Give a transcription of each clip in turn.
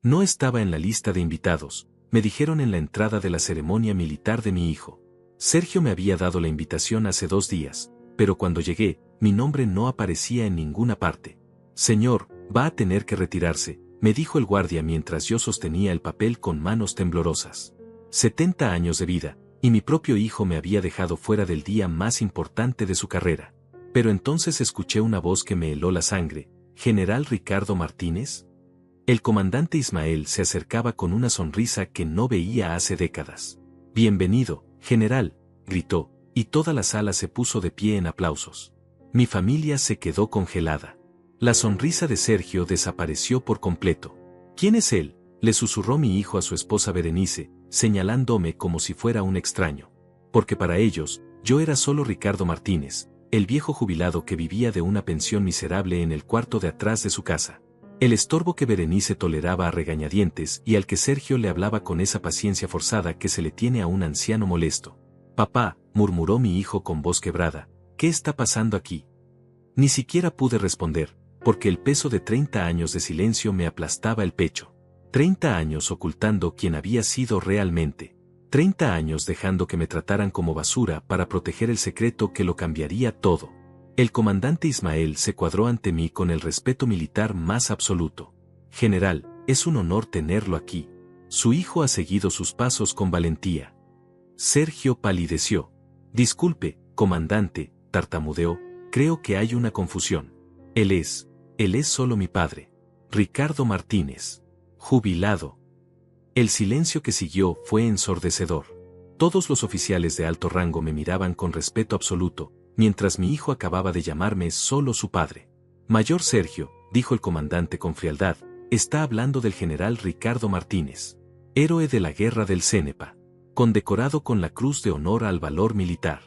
No estaba en la lista de invitados, me dijeron en la entrada de la ceremonia militar de mi hijo. Sergio me había dado la invitación hace 2 días, pero cuando llegué, mi nombre no aparecía en ninguna parte. Señor, va a tener que retirarse, me dijo el guardia mientras yo sostenía el papel con manos temblorosas. 70 años de vida, y mi propio hijo me había dejado fuera del día más importante de su carrera. Pero entonces escuché una voz que me heló la sangre. ¿General Ricardo Martínez? El comandante Ismael se acercaba con una sonrisa que no veía hace décadas. Bienvenido, general, gritó, y toda la sala se puso de pie en aplausos. Mi familia se quedó congelada. La sonrisa de Sergio desapareció por completo. ¿Quién es él?, le susurró mi hijo a su esposa Berenice, señalándome como si fuera un extraño. Porque para ellos, yo era solo Ricardo Martínez, el viejo jubilado que vivía de una pensión miserable en el cuarto de atrás de su casa. El estorbo que Berenice toleraba a regañadientes y al que Sergio le hablaba con esa paciencia forzada que se le tiene a un anciano molesto. Papá, murmuró mi hijo con voz quebrada, ¿qué está pasando aquí? Ni siquiera pude responder, porque el peso de 30 años de silencio me aplastaba el pecho. 30 años ocultando quién había sido realmente. 30 años dejando que me trataran como basura para proteger el secreto que lo cambiaría todo. El comandante Ismael se cuadró ante mí con el respeto militar más absoluto. General, es un honor tenerlo aquí. Su hijo ha seguido sus pasos con valentía. Sergio palideció. Disculpe, comandante, tartamudeó, creo que hay una confusión. Él es solo mi padre. Ricardo Martínez. Jubilado. El silencio que siguió fue ensordecedor. Todos los oficiales de alto rango me miraban con respeto absoluto, mientras mi hijo acababa de llamarme solo su padre. Mayor Sergio, dijo el comandante con frialdad, está hablando del general Ricardo Martínez, héroe de la guerra del Cenepa, condecorado con la Cruz de Honor al Valor Militar,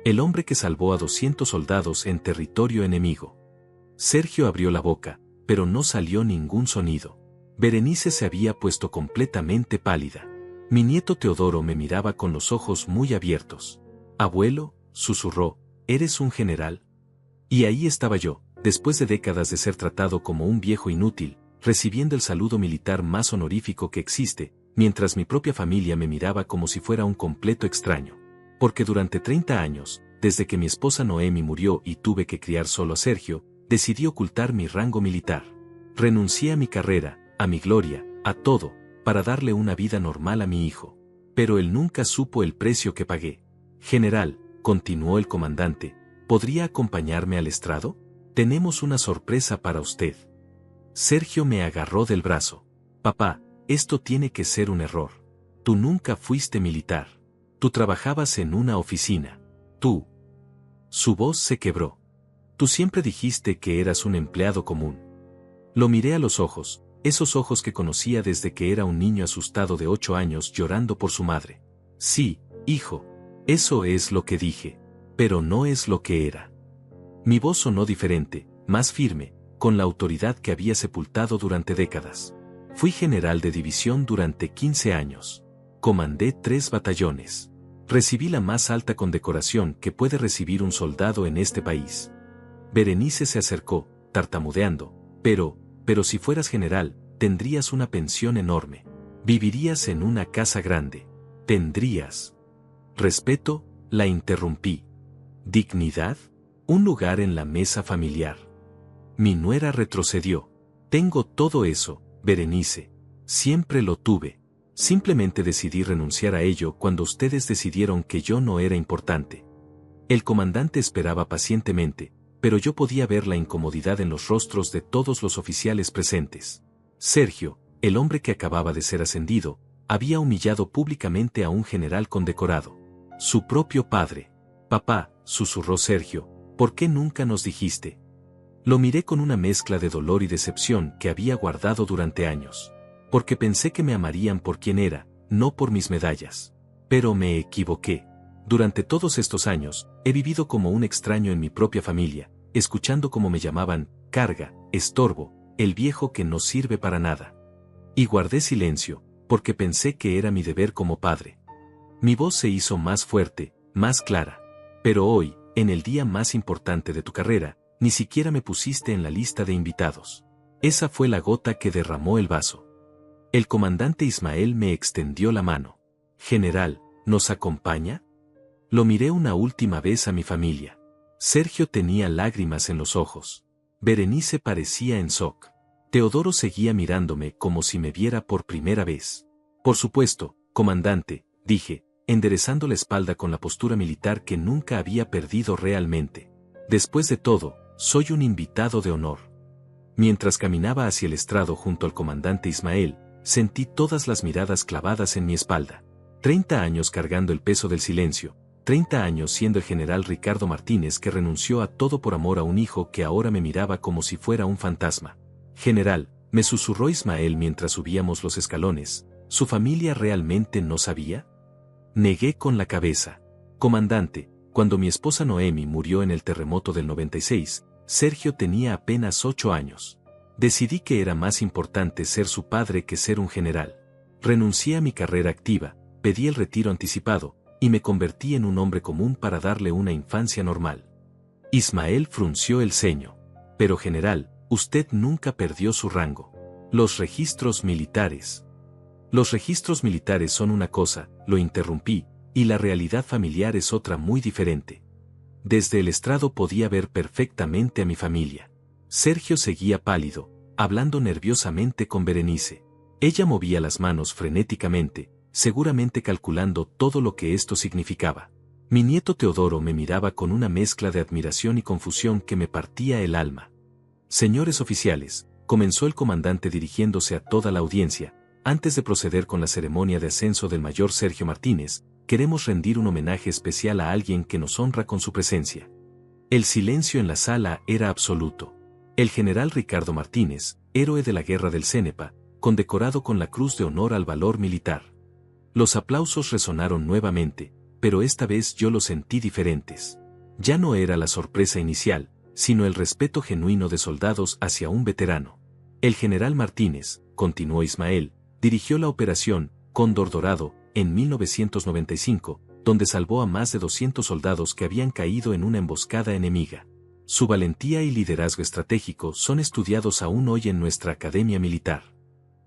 el hombre que salvó a 200 soldados en territorio enemigo. Sergio abrió la boca, pero no salió ningún sonido. Berenice se había puesto completamente pálida. Mi nieto Teodoro me miraba con los ojos muy abiertos. Abuelo, susurró, ¿eres un general? Y ahí estaba yo, después de décadas de ser tratado como un viejo inútil, recibiendo el saludo militar más honorífico que existe, mientras mi propia familia me miraba como si fuera un completo extraño. Porque durante 30 años, desde que mi esposa Noemi murió y tuve que criar solo a Sergio, decidí ocultar mi rango militar. Renuncié a mi carrera, a mi gloria, a todo, para darle una vida normal a mi hijo. Pero él nunca supo el precio que pagué. General, continuó el comandante, ¿podría acompañarme al estrado? Tenemos una sorpresa para usted. Sergio me agarró del brazo. Papá, esto tiene que ser un error. Tú nunca fuiste militar. Tú trabajabas en una oficina. Tú. Su voz se quebró. Tú siempre dijiste que eras un empleado común. Lo miré a los ojos, esos ojos que conocía desde que era un niño asustado de 8 años llorando por su madre. Sí, hijo, eso es lo que dije, pero no es lo que era. Mi voz sonó diferente, más firme, con la autoridad que había sepultado durante décadas. Fui general de división durante 15 años. Comandé 3 batallones. Recibí la más alta condecoración que puede recibir un soldado en este país. Berenice se acercó, tartamudeando, pero si fueras general, tendrías una pensión enorme. Vivirías en una casa grande. Tendrías respeto, la interrumpí. Dignidad, un lugar en la mesa familiar. Mi nuera retrocedió. Tengo todo eso, Berenice. Siempre lo tuve. Simplemente decidí renunciar a ello cuando ustedes decidieron que yo no era importante. El comandante esperaba pacientemente, pero yo podía ver la incomodidad en los rostros de todos los oficiales presentes. Sergio, el hombre que acababa de ser ascendido, había humillado públicamente a un general condecorado. Su propio padre. Papá, susurró Sergio, ¿por qué nunca nos dijiste? Lo miré con una mezcla de dolor y decepción que había guardado durante años. Porque pensé que me amarían por quien era, no por mis medallas. Pero me equivoqué. Durante todos estos años, he vivido como un extraño en mi propia familia, escuchando cómo me llamaban, carga, estorbo, el viejo que no sirve para nada. Y guardé silencio, porque pensé que era mi deber como padre. Mi voz se hizo más fuerte, más clara. Pero hoy, en el día más importante de tu carrera, ni siquiera me pusiste en la lista de invitados. Esa fue la gota que derramó el vaso. El comandante Ismael me extendió la mano. General, ¿nos acompaña? Lo miré una última vez a mi familia. Sergio tenía lágrimas en los ojos. Berenice parecía en shock. Teodoro seguía mirándome como si me viera por primera vez. Por supuesto, comandante, dije, enderezando la espalda con la postura militar que nunca había perdido realmente. Después de todo, soy un invitado de honor. Mientras caminaba hacia el estrado junto al comandante Ismael, sentí todas las miradas clavadas en mi espalda. 30 años cargando el peso del silencio, 30 años siendo el general Ricardo Martínez que renunció a todo por amor a un hijo que ahora me miraba como si fuera un fantasma. General, me susurró Ismael mientras subíamos los escalones, ¿su familia realmente no sabía? Negué con la cabeza. Comandante, cuando mi esposa Noemi murió en el terremoto del 96, Sergio tenía apenas 8 años. Decidí que era más importante ser su padre que ser un general. Renuncié a mi carrera activa, pedí el retiro anticipado, y me convertí en un hombre común para darle una infancia normal. Ismael frunció el ceño. Pero general, usted nunca perdió su rango. Los registros militares. Los registros militares son una cosa, lo interrumpí, y la realidad familiar es otra muy diferente. Desde el estrado podía ver perfectamente a mi familia. Sergio seguía pálido, hablando nerviosamente con Berenice. Ella movía las manos frenéticamente, seguramente calculando todo lo que esto significaba. Mi nieto Teodoro me miraba con una mezcla de admiración y confusión que me partía el alma. Señores oficiales, comenzó el comandante dirigiéndose a toda la audiencia, antes de proceder con la ceremonia de ascenso del mayor Sergio Martínez, queremos rendir un homenaje especial a alguien que nos honra con su presencia. El silencio en la sala era absoluto. El general Ricardo Martínez, héroe de la guerra del Cenepa, condecorado con la Cruz de Honor al Valor Militar. Los aplausos resonaron nuevamente, pero esta vez yo los sentí diferentes. Ya no era la sorpresa inicial, sino el respeto genuino de soldados hacia un veterano. El general Martínez, continuó Ismael, dirigió la operación Cóndor Dorado en 1995, donde salvó a más de 200 soldados que habían caído en una emboscada enemiga. Su valentía y liderazgo estratégico son estudiados aún hoy en nuestra academia militar.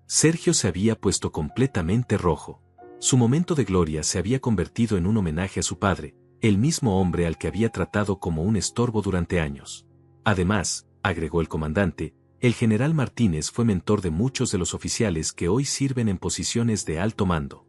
Sergio se había puesto completamente rojo. Su momento de gloria se había convertido en un homenaje a su padre, el mismo hombre al que había tratado como un estorbo durante años. Además, agregó el comandante, el general Martínez fue mentor de muchos de los oficiales que hoy sirven en posiciones de alto mando.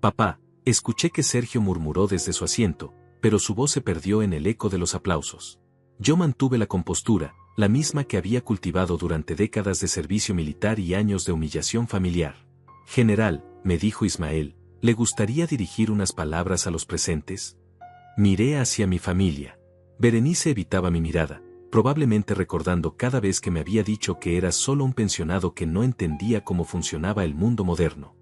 Papá, escuché que Sergio murmuró desde su asiento, pero su voz se perdió en el eco de los aplausos. Yo mantuve la compostura, la misma que había cultivado durante décadas de servicio militar y años de humillación familiar. General, me dijo Ismael, ¿le gustaría dirigir unas palabras a los presentes? Miré hacia mi familia. Berenice evitaba mi mirada, probablemente recordando cada vez que me había dicho que era solo un pensionado que no entendía cómo funcionaba el mundo moderno.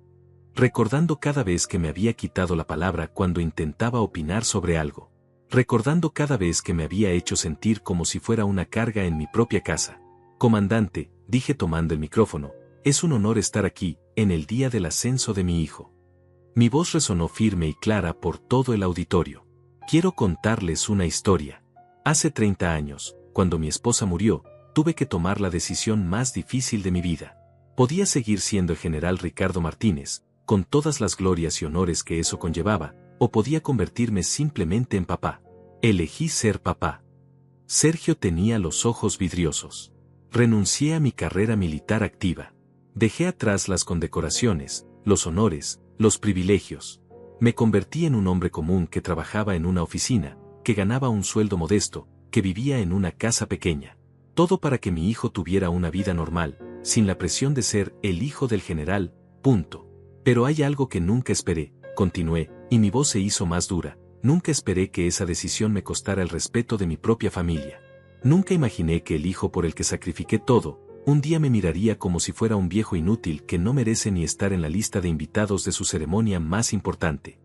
Recordando cada vez que me había quitado la palabra cuando intentaba opinar sobre algo. Recordando cada vez que me había hecho sentir como si fuera una carga en mi propia casa. Comandante, dije tomando el micrófono, es un honor estar aquí, en el día del ascenso de mi hijo. Mi voz resonó firme y clara por todo el auditorio. Quiero contarles una historia. Hace 30 años, cuando mi esposa murió, tuve que tomar la decisión más difícil de mi vida. Podía seguir siendo el general Ricardo Martínez, con todas las glorias y honores que eso conllevaba, o podía convertirme simplemente en papá. Elegí ser papá. Sergio tenía los ojos vidriosos. Renuncié a mi carrera militar activa. Dejé atrás las condecoraciones, los honores, los privilegios. Me convertí en un hombre común que trabajaba en una oficina, que ganaba un sueldo modesto, que vivía en una casa pequeña. Todo para que mi hijo tuviera una vida normal, sin la presión de ser el hijo del general, punto. Pero hay algo que nunca esperé, continué, y mi voz se hizo más dura. Nunca esperé que esa decisión me costara el respeto de mi propia familia. Nunca imaginé que el hijo por el que sacrifiqué todo, un día me miraría como si fuera un viejo inútil que no merece ni estar en la lista de invitados de su ceremonia más importante.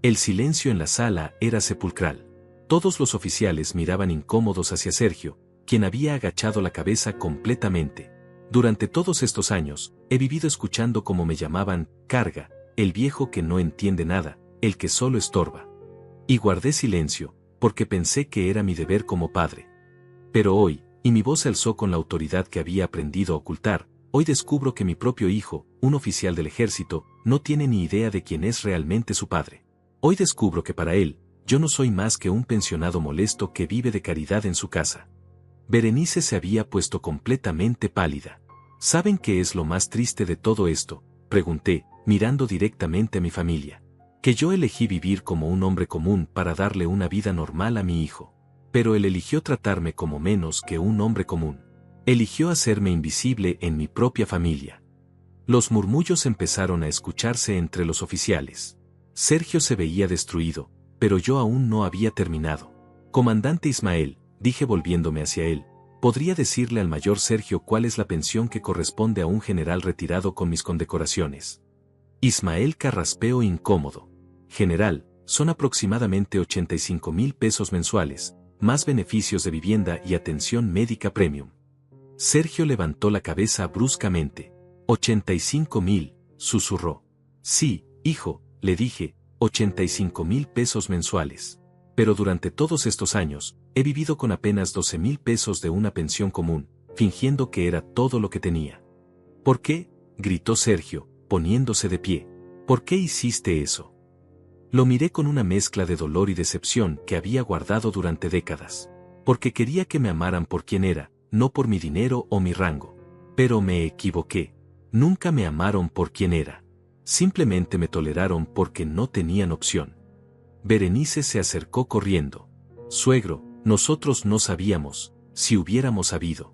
El silencio en la sala era sepulcral. Todos los oficiales miraban incómodos hacia Sergio, quien había agachado la cabeza completamente. Durante todos estos años, he vivido escuchando cómo me llamaban, carga, el viejo que no entiende nada, el que solo estorba. Y guardé silencio, porque pensé que era mi deber como padre. Pero hoy, y mi voz se alzó con la autoridad que había aprendido a ocultar, hoy descubro que mi propio hijo, un oficial del ejército, no tiene ni idea de quién es realmente su padre. Hoy descubro que para él, yo no soy más que un pensionado molesto que vive de caridad en su casa. Berenice se había puesto completamente pálida. ¿Saben qué es lo más triste de todo esto?, pregunté, mirando directamente a mi familia. Que yo elegí vivir como un hombre común para darle una vida normal a mi hijo. Pero él eligió tratarme como menos que un hombre común. Eligió hacerme invisible en mi propia familia. Los murmullos empezaron a escucharse entre los oficiales. Sergio se veía destruido, pero yo aún no había terminado. Comandante Ismael, dije volviéndome hacia él, ¿podría decirle al mayor Sergio cuál es la pensión que corresponde a un general retirado con mis condecoraciones? Ismael carraspeó incómodo. General, son aproximadamente 85,000 pesos mensuales, más beneficios de vivienda y atención médica premium. Sergio levantó la cabeza bruscamente. 85,000, susurró. Sí, hijo, le dije, 85,000 pesos mensuales. Pero durante todos estos años, he vivido con apenas 12,000 pesos de una pensión común, fingiendo que era todo lo que tenía. ¿Por qué?, gritó Sergio, poniéndose de pie. ¿Por qué hiciste eso? Lo miré con una mezcla de dolor y decepción que había guardado durante décadas. Porque quería que me amaran por quien era, no por mi dinero o mi rango. Pero me equivoqué. Nunca me amaron por quien era. Simplemente me toleraron porque no tenían opción. Berenice se acercó corriendo. Suegro, nosotros no sabíamos, si hubiéramos sabido.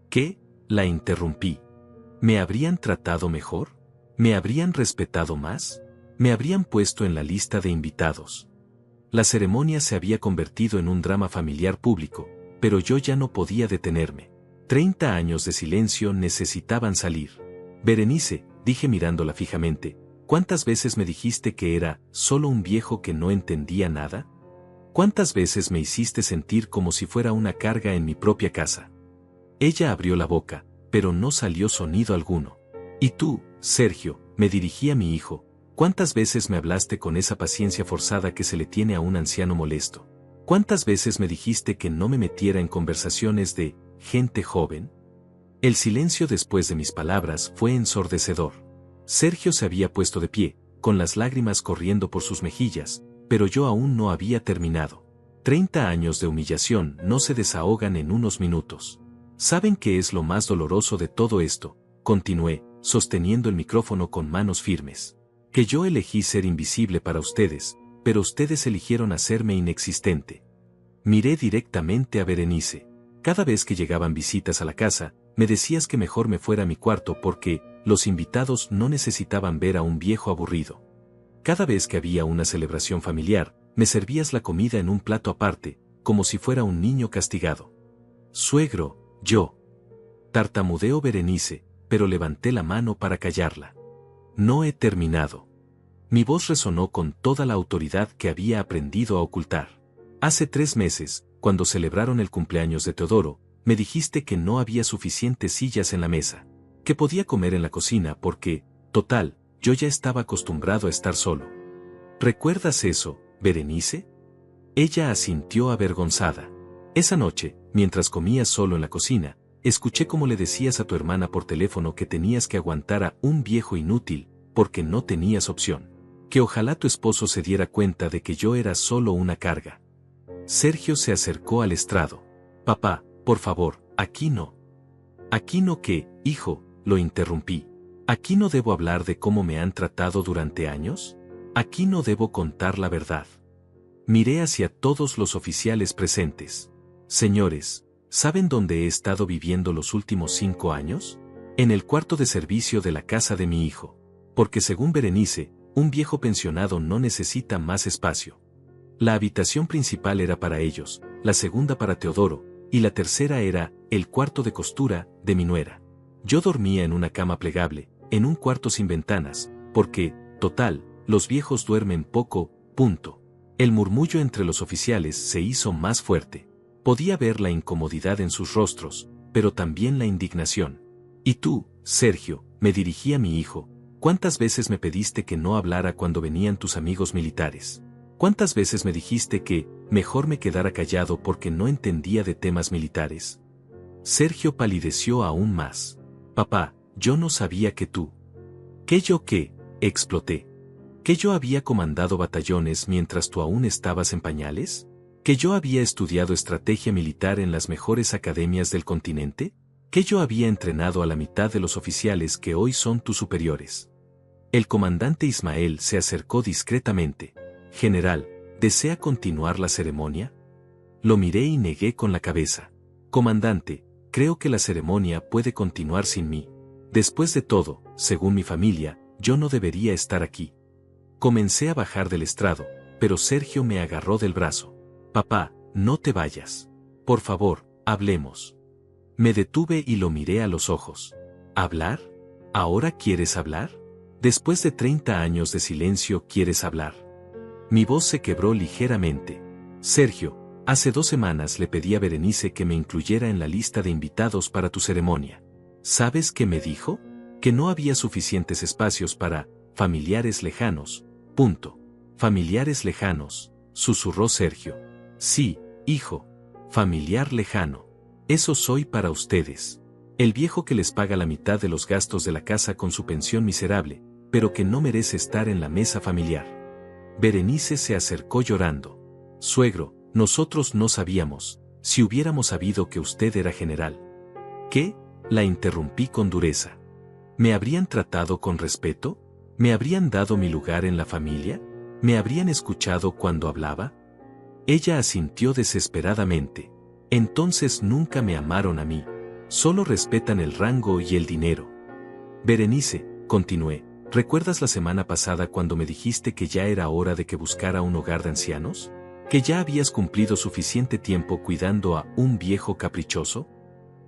¿Qué?, la interrumpí. ¿Me habrían tratado mejor? ¿Me habrían respetado más? ¿Me habrían puesto en la lista de invitados? La ceremonia se había convertido en un drama familiar público, pero yo ya no podía detenerme. 30 años de silencio necesitaban salir. Berenice, dije mirándola fijamente, ¿cuántas veces me dijiste que era solo un viejo que no entendía nada? ¿Cuántas veces me hiciste sentir como si fuera una carga en mi propia casa? Ella abrió la boca, pero no salió sonido alguno. Y tú, Sergio, me dirigí a mi hijo, ¿cuántas veces me hablaste con esa paciencia forzada que se le tiene a un anciano molesto? ¿Cuántas veces me dijiste que no me metiera en conversaciones de gente joven? El silencio después de mis palabras fue ensordecedor. Sergio se había puesto de pie, con las lágrimas corriendo por sus mejillas, pero yo aún no había terminado. 30 años de humillación no se desahogan en unos minutos. ¿Saben qué es lo más doloroso de todo esto?, continué, sosteniendo el micrófono con manos firmes. Que yo elegí ser invisible para ustedes, pero ustedes eligieron hacerme inexistente. Miré directamente a Berenice. Cada vez que llegaban visitas a la casa, me decías que mejor me fuera a mi cuarto porque los invitados no necesitaban ver a un viejo aburrido. Cada vez que había una celebración familiar, me servías la comida en un plato aparte, como si fuera un niño castigado. Suegro, yo. Tartamudeó Berenice, pero levanté la mano para callarla. No he terminado. Mi voz resonó con toda la autoridad que había aprendido a ocultar. Hace 3 meses, cuando celebraron el cumpleaños de Teodoro, me dijiste que no había suficientes sillas en la mesa, que podía comer en la cocina porque, total, yo ya estaba acostumbrado a estar solo. ¿Recuerdas eso, Berenice? Ella asintió avergonzada. Esa noche, mientras comías solo en la cocina, escuché cómo le decías a tu hermana por teléfono que tenías que aguantar a un viejo inútil, porque no tenías opción. Que ojalá tu esposo se diera cuenta de que yo era solo una carga. Sergio se acercó al estrado. Papá, por favor, aquí no. Aquí no qué, hijo, lo interrumpí. Aquí no debo hablar de cómo me han tratado durante años. Aquí no debo contar la verdad. Miré hacia todos los oficiales presentes. Señores, ¿saben dónde he estado viviendo los últimos 5 años? En el cuarto de servicio de la casa de mi hijo. Porque según Berenice, un viejo pensionado no necesita más espacio. La habitación principal era para ellos, la segunda para Teodoro, y la tercera era el cuarto de costura de mi nuera. Yo dormía en una cama plegable, en un cuarto sin ventanas, porque, total, los viejos duermen poco, punto. El murmullo entre los oficiales se hizo más fuerte. Podía ver la incomodidad en sus rostros, pero también la indignación. Y tú, Sergio, me dirigí a mi hijo, ¿cuántas veces me pediste que no hablara cuando venían tus amigos militares? ¿Cuántas veces me dijiste que mejor me quedara callado porque no entendía de temas militares? Sergio palideció aún más. Papá, yo no sabía que tú. ¿Que yo qué? Exploté. ¿Que yo había comandado batallones mientras tú aún estabas en pañales? ¿Que yo había estudiado estrategia militar en las mejores academias del continente? ¿Que yo había entrenado a la mitad de los oficiales que hoy son tus superiores? El comandante Ismael se acercó discretamente. General, ¿desea continuar la ceremonia? Lo miré y negué con la cabeza. Comandante, creo que la ceremonia puede continuar sin mí. Después de todo, según mi familia, yo no debería estar aquí. Comencé a bajar del estrado, pero Sergio me agarró del brazo. Papá, no te vayas. Por favor, hablemos. Me detuve y lo miré a los ojos. ¿Hablar? ¿Ahora quieres hablar? Después de 30 años de silencio, ¿quieres hablar? Mi voz se quebró ligeramente. Sergio, hace 2 semanas le pedí a Berenice que me incluyera en la lista de invitados para tu ceremonia. ¿Sabes qué me dijo? Que no había suficientes espacios para familiares lejanos. Punto. Familiares lejanos, susurró Sergio. Sí, hijo. Familiar lejano. Eso soy para ustedes. El viejo que les paga la mitad de los gastos de la casa con su pensión miserable, pero que no merece estar en la mesa familiar. Berenice se acercó llorando. Suegro, nosotros no sabíamos, si hubiéramos sabido que usted era general. ¿Qué? La interrumpí con dureza. ¿Me habrían tratado con respeto? ¿Me habrían dado mi lugar en la familia? ¿Me habrían escuchado cuando hablaba? Ella asintió desesperadamente. Entonces nunca me amaron a mí. Solo respetan el rango y el dinero. Berenice, continué, ¿recuerdas la semana pasada cuando me dijiste que ya era hora de que buscara un hogar de ancianos? ¿Que ya habías cumplido suficiente tiempo cuidando a un viejo caprichoso?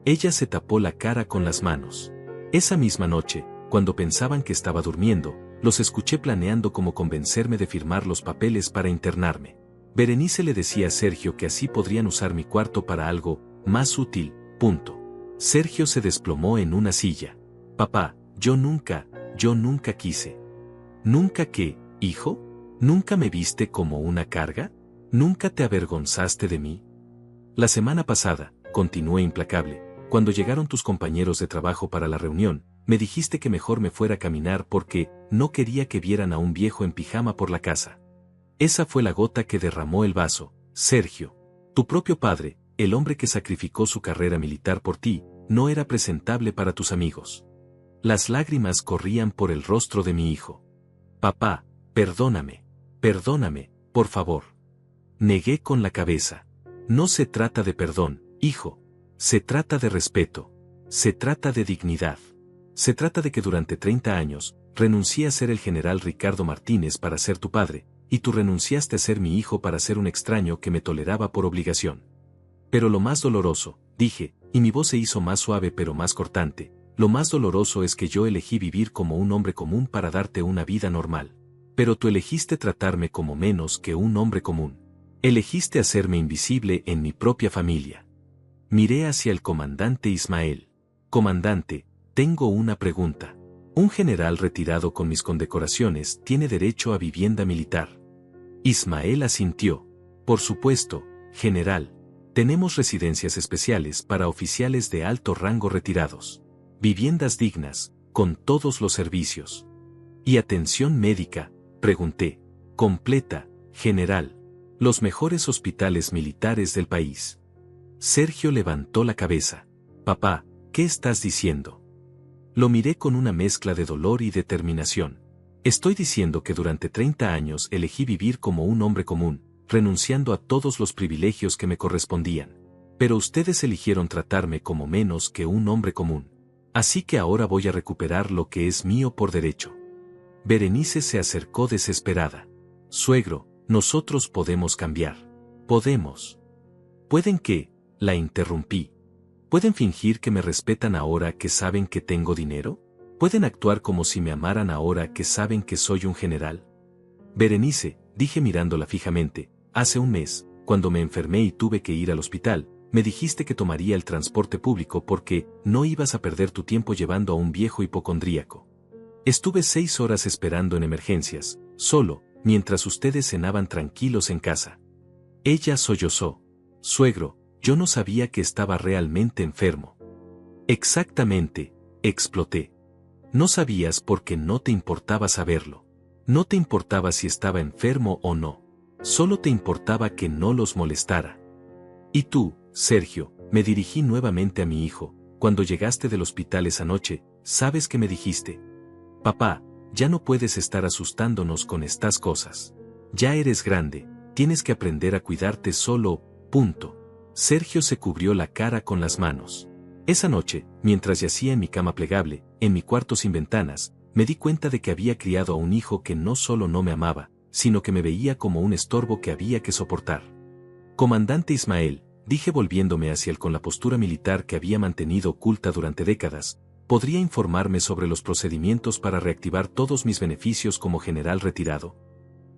Ella se tapó la cara con las manos. Esa misma noche, cuando pensaban que estaba durmiendo, los escuché planeando cómo convencerme de firmar los papeles para internarme. Berenice le decía a Sergio que así podrían usar mi cuarto para algo más útil. Punto. Sergio se desplomó en una silla. Papá, yo nunca quise. ¿Nunca qué, hijo? ¿Nunca me viste como una carga? ¿Nunca te avergonzaste de mí? La semana pasada, continué implacable, cuando llegaron tus compañeros de trabajo para la reunión, me dijiste que mejor me fuera a caminar porque no quería que vieran a un viejo en pijama por la casa. Esa fue la gota que derramó el vaso, Sergio. Tu propio padre, el hombre que sacrificó su carrera militar por ti, no era presentable para tus amigos. Las lágrimas corrían por el rostro de mi hijo. Papá, perdóname, por favor. Negué con la cabeza. No se trata de perdón, hijo. Se trata de respeto. Se trata de dignidad. Se trata de que durante 30 años, renuncié a ser el general Ricardo Martínez para ser tu padre, y tú renunciaste a ser mi hijo para ser un extraño que me toleraba por obligación. Pero lo más doloroso, dije, y mi voz se hizo más suave pero más cortante, lo más doloroso es que yo elegí vivir como un hombre común para darte una vida normal. Pero tú elegiste tratarme como menos que un hombre común. Elegiste hacerme invisible en mi propia familia. Miré hacia el comandante Ismael. Comandante, tengo una pregunta. Un general retirado con mis condecoraciones tiene derecho a vivienda militar. Ismael asintió. Por supuesto, general. Tenemos residencias especiales para oficiales de alto rango retirados. Viviendas dignas, con todos los servicios. ¿Y atención médica? Pregunté. Completa, general. Los mejores hospitales militares del país. Sergio levantó la cabeza. Papá, ¿qué estás diciendo? Lo miré con una mezcla de dolor y determinación. Estoy diciendo que durante 30 años elegí vivir como un hombre común, renunciando a todos los privilegios que me correspondían. Pero ustedes eligieron tratarme como menos que un hombre común. Así que ahora voy a recuperar lo que es mío por derecho. Berenice se acercó desesperada. Suegro, nosotros podemos cambiar. Podemos. ¿Pueden qué? La interrumpí. ¿Pueden fingir que me respetan ahora que saben que tengo dinero? ¿Pueden actuar como si me amaran ahora que saben que soy un general? Berenice, dije mirándola fijamente, hace un mes, cuando me enfermé y tuve que ir al hospital, me dijiste que tomaría el transporte público porque no ibas a perder tu tiempo llevando a un viejo hipocondríaco. Estuve 6 horas esperando en emergencias, solo, mientras ustedes cenaban tranquilos en casa. Ella sollozó. Suegro, yo no sabía que estaba realmente enfermo. Exactamente, exploté. No sabías porque no te importaba saberlo. No te importaba si estaba enfermo o no. Solo te importaba que no los molestara. Y tú, Sergio, me dirigí nuevamente a mi hijo. Cuando llegaste del hospital esa noche, ¿sabes qué me dijiste? Papá, ya no puedes estar asustándonos con estas cosas. Ya eres grande, tienes que aprender a cuidarte solo, punto. Sergio se cubrió la cara con las manos. Esa noche, mientras yacía en mi cama plegable, en mi cuarto sin ventanas, me di cuenta de que había criado a un hijo que no solo no me amaba, sino que me veía como un estorbo que había que soportar. Comandante Ismael, dije volviéndome hacia él con la postura militar que había mantenido oculta durante décadas, ¿podría informarme sobre los procedimientos para reactivar todos mis beneficios como general retirado?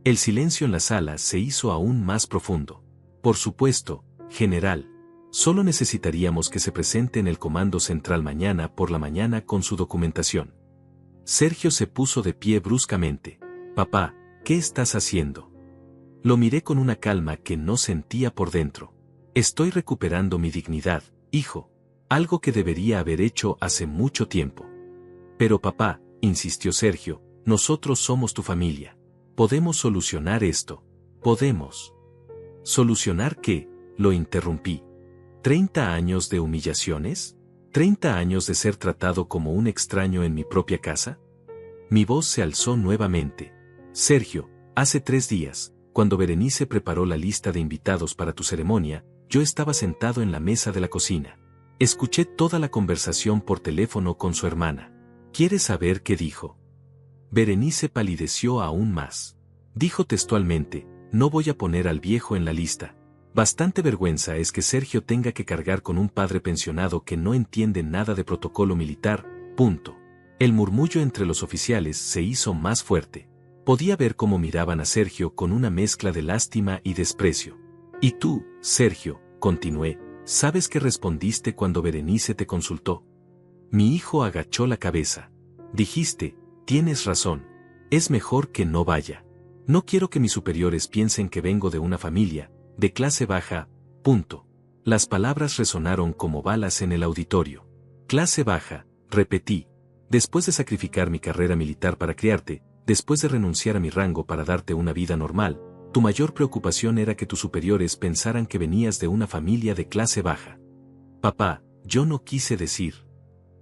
El silencio en la sala se hizo aún más profundo. Por supuesto, general. Solo necesitaríamos que se presente en el comando central mañana por la mañana con su documentación. Sergio se puso de pie bruscamente. Papá, ¿qué estás haciendo? Lo miré con una calma que no sentía por dentro. Estoy recuperando mi dignidad, hijo. Algo que debería haber hecho hace mucho tiempo. Pero papá, insistió Sergio, nosotros somos tu familia. Podemos solucionar esto. Podemos. ¿Solucionar qué? Lo interrumpí. ¿30 años de humillaciones? ¿30 años de ser tratado como un extraño en mi propia casa? Mi voz se alzó nuevamente. Sergio, hace 3 días, cuando Berenice preparó la lista de invitados para tu ceremonia, yo estaba sentado en la mesa de la cocina. Escuché toda la conversación por teléfono con su hermana. ¿Quieres saber qué dijo? Berenice palideció aún más. Dijo textualmente, no voy a poner al viejo en la lista. Bastante vergüenza es que Sergio tenga que cargar con un padre pensionado que no entiende nada de protocolo militar, punto. El murmullo entre los oficiales se hizo más fuerte. Podía ver cómo miraban a Sergio con una mezcla de lástima y desprecio. Y tú, Sergio, continué, ¿sabes qué respondiste cuando Berenice te consultó? Mi hijo agachó la cabeza. Dijiste, tienes razón. Es mejor que no vaya. No quiero que mis superiores piensen que vengo de una familia, de clase baja, punto. Las palabras resonaron como balas en el auditorio. Clase baja, repetí. Después de sacrificar mi carrera militar para criarte, después de renunciar a mi rango para darte una vida normal, tu mayor preocupación era que tus superiores pensaran que venías de una familia de clase baja. Papá, yo no quise decir.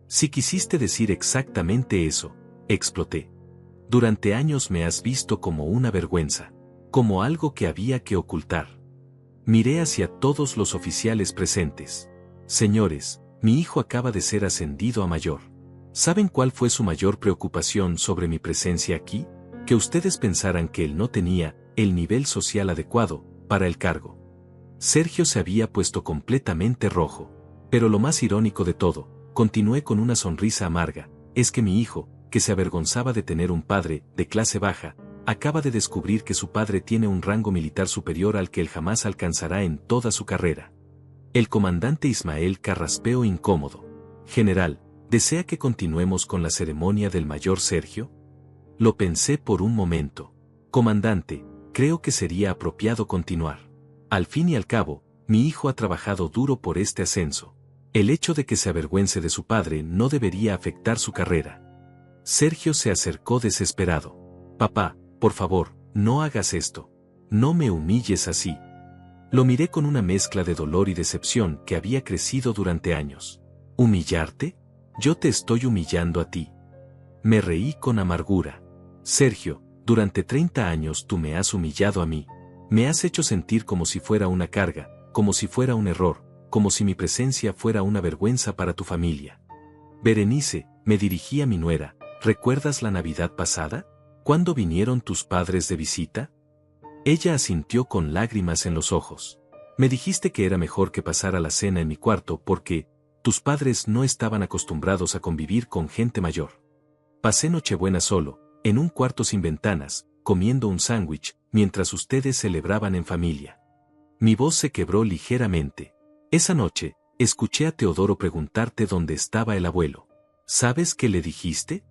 Si quisiste decir exactamente eso, exploté. Durante años me has visto como una vergüenza, como algo que había que ocultar. Miré hacia todos los oficiales presentes. Señores, mi hijo acaba de ser ascendido a mayor. ¿Saben cuál fue su mayor preocupación sobre mi presencia aquí? Que ustedes pensaran que él no tenía el nivel social adecuado para el cargo. Sergio se había puesto completamente rojo. Pero lo más irónico de todo, continué con una sonrisa amarga, es que mi hijo, que se avergonzaba de tener un padre de clase baja, acaba de descubrir que su padre tiene un rango militar superior al que él jamás alcanzará en toda su carrera. El comandante Ismael carraspeó incómodo. General, ¿desea que continuemos con la ceremonia del mayor Sergio? Lo pensé por un momento. Comandante, creo que sería apropiado continuar. Al fin y al cabo, mi hijo ha trabajado duro por este ascenso. El hecho de que se avergüence de su padre no debería afectar su carrera. Sergio se acercó desesperado. Papá, por favor, no hagas esto. No me humilles así. Lo miré con una mezcla de dolor y decepción que había crecido durante años. ¿Humillarte? Yo te estoy humillando a ti. Me reí con amargura. Sergio, durante 30 años tú me has humillado a mí. Me has hecho sentir como si fuera una carga, como si fuera un error, como si mi presencia fuera una vergüenza para tu familia. Berenice, me dirigí a mi nuera, ¿recuerdas la Navidad pasada? ¿Cuándo vinieron tus padres de visita? Ella asintió con lágrimas en los ojos. Me dijiste que era mejor que pasara la cena en mi cuarto porque tus padres no estaban acostumbrados a convivir con gente mayor. Pasé Nochebuena solo, en un cuarto sin ventanas, comiendo un sándwich, mientras ustedes celebraban en familia. Mi voz se quebró ligeramente. Esa noche, escuché a Teodoro preguntarte dónde estaba el abuelo. ¿Sabes qué le dijiste?